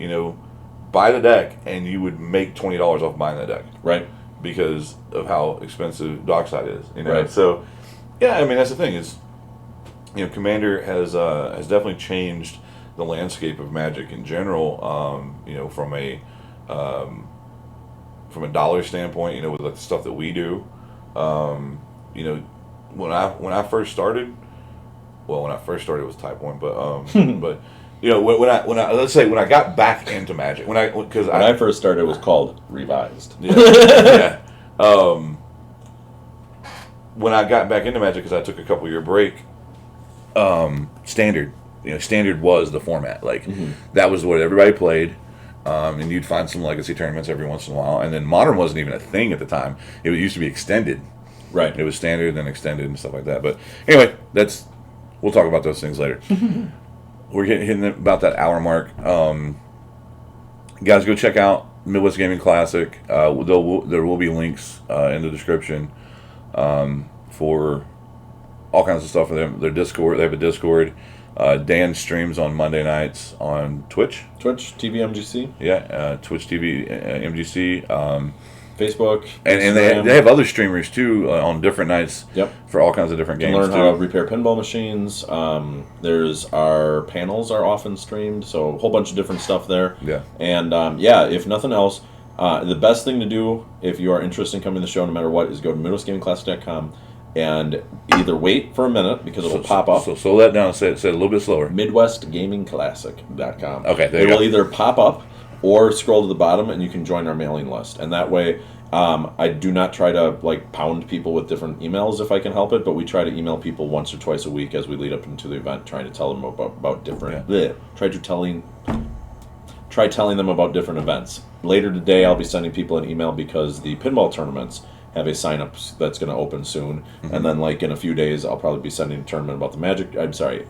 buy the deck, and you would make $20 off buying that deck, right, because of how expensive Dockside is. Right. So yeah, I mean that's the thing is. Commander has definitely changed the landscape of Magic in general. From a dollar standpoint, with the stuff that we do. When I first started, it was Type 1, but but when I got back into Magic, when I first started, it was called Revised. Yeah. When I got back into Magic, because I took a couple year break. Standard, Standard was the format. That was what everybody played, and you'd find some legacy tournaments every once in a while. And then Modern wasn't even a thing at the time. It used to be Extended. Right. It was Standard, then Extended, and stuff like that. But anyway, we'll talk about those things later. We're hitting about that hour mark. Guys, go check out Midwest Gaming Classic. There will be links in the description for all kinds of stuff for them. Their Discord, they have a Discord. Dan streams on Monday nights on Twitch. Twitch TV MGC. Yeah, Twitch TV MGC. Facebook. And they have other streamers too on different nights. Yep. For all kinds of different games. Learn how to repair pinball machines. There's our panels are often streamed, so a whole bunch of different stuff there. Yeah. And if nothing else, the best thing to do if you are interested in coming to the show, no matter what, is go to MidwestGamingClassic.com and either wait for a minute because it'll pop up. So slow that down and say it a little bit slower. MidwestGamingClassic.com. Okay, there you go. It will go. either pop up or scroll to the bottom and you can join our mailing list. And that way, I do not try to pound people with different emails if I can help it, but we try to email people once or twice a week as we lead up into the event, trying to tell them about different. Yeah. Try telling them about different events. Later today, I'll be sending people an email because the pinball tournaments have a sign up that's going to open soon, and then in a few days, I'll probably be sending a tournament about the Magic. I'm sorry,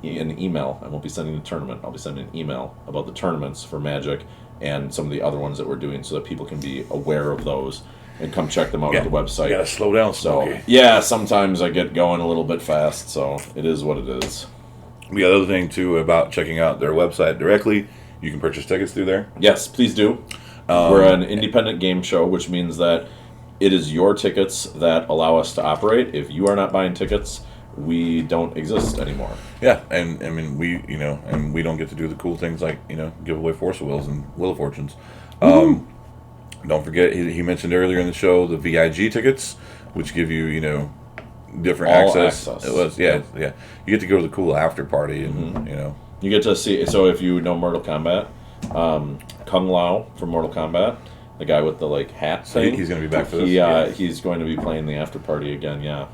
an email. I won't be sending a tournament. I'll be sending an email about the tournaments for Magic and some of the other ones that we're doing, so that people can be aware of those and come check them out at the website. You gotta slow down, So yeah, sometimes I get going a little bit fast, so it is what it is. The other thing too about checking out their website directly, you can purchase tickets through there. Yes, please do. We're an independent game show, which means that it is your tickets that allow us to operate. If you are not buying tickets, we don't exist anymore. Yeah, and I mean we don't get to do the cool things like give away Force of Wills and Wheel of Fortunes. Don't forget he mentioned earlier in the show the VIG tickets, which give you different access. It was yeah. You get to go to the cool after party and you get to see. So if you know Mortal Kombat, Kung Lao from Mortal Kombat, the guy with the hat thing. He's going to be back for this. He's going to be playing the after party again. Yeah.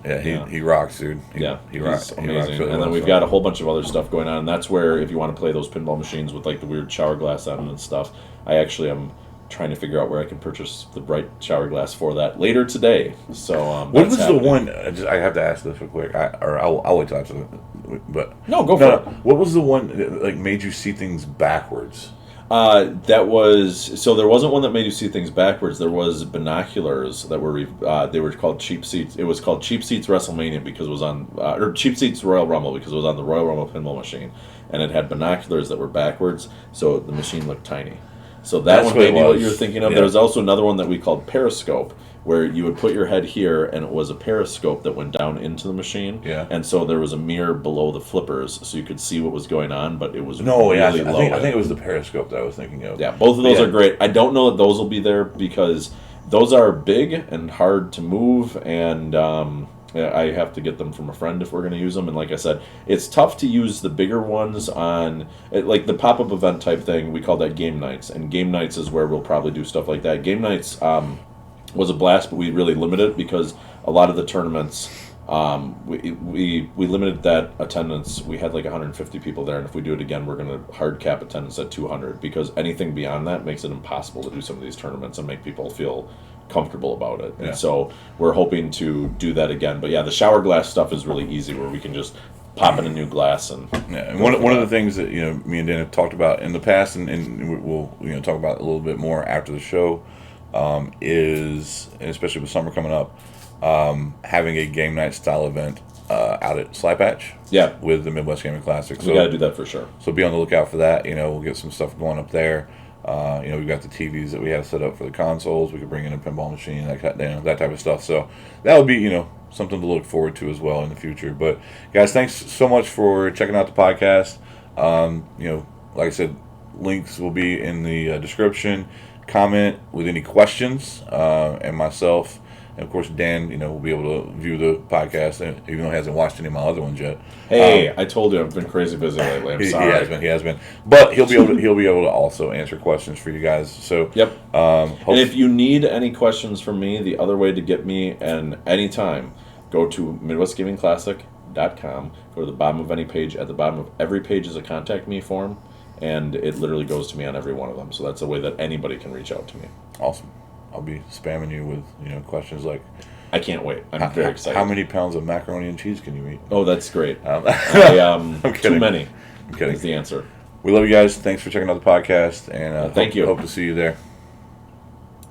He rocks, dude. He rocks. Amazing. He rocks really and then we've got a whole bunch of other stuff going on. And that's where if you want to play those pinball machines with the weird shower glass on them and stuff, I actually am trying to figure out where I can purchase the bright shower glass for that later today. So what was the one? I have to ask this real quick, I'll wait till after. But no, go for it. What was the one that made you see things backwards? There wasn't one that made you see things backwards. There was binoculars that were they were called Cheap Seats. It was called Cheap Seats WrestleMania because it was on or Cheap Seats Royal Rumble because it was on the Royal Rumble pinball machine, and it had binoculars that were backwards, so the machine looked tiny. So that's one may be what you're thinking of. Yeah. There was also another one that we called Periscope, where you would put your head here, and it was a periscope that went down into the machine. Yeah. And so there was a mirror below the flippers, so you could see what was going on, but it was really low. I think it was the periscope that I was thinking of. Yeah, both of those are great. I don't know that those will be there because those are big and hard to move, and I have to get them from a friend if we're going to use them. And like I said, it's tough to use the bigger ones on, like the pop-up event type thing. We call that game nights, and game nights is where we'll probably do stuff like that. Game nights was a blast, but we really limited it because a lot of the tournaments, we limited that attendance. We had 150 people there, and if we do it again, we're going to hard cap attendance at 200 because anything beyond that makes it impossible to do some of these tournaments and make people feel comfortable about it. And so we're hoping to do that again. But yeah, the shower glass stuff is really easy where we can just pop in a new glass and and one of the things that me and Dan have talked about in the past, and we'll talk about a little bit more after the show, is, and especially with summer coming up, having a game night style event out at Slypatch. Yeah, with the Midwest Gaming Classic. So we got to do that for sure. So be on the lookout for that. We'll get some stuff going up there. We've got the TVs that we have set up for the consoles. We could bring in a pinball machine, that type of stuff. So that would be something to look forward to as well in the future. But guys, thanks so much for checking out the podcast. Like I said, links will be in the description. Comment with any questions, and myself, and of course Dan, will be able to view the podcast, even though he hasn't watched any of my other ones yet. Hey, I told you I've been crazy busy lately. I'm sorry. He has been, but he'll be able to also answer questions for you guys. So yep. And if you need any questions from me, the other way to get me and anytime, go to MidwestGamingClassic.com. Go to the bottom of any page. At the bottom of every page is a contact me form. And it literally goes to me on every one of them. So that's a way that anybody can reach out to me. Awesome. I'll be spamming you with questions like... I can't wait. I'm very excited. How many pounds of macaroni and cheese can you eat? Oh, that's great. I'm kidding. Too many. I'm kidding. Is the answer. We love you guys. Thanks for checking out the podcast, and Thank you. Hope to see you there.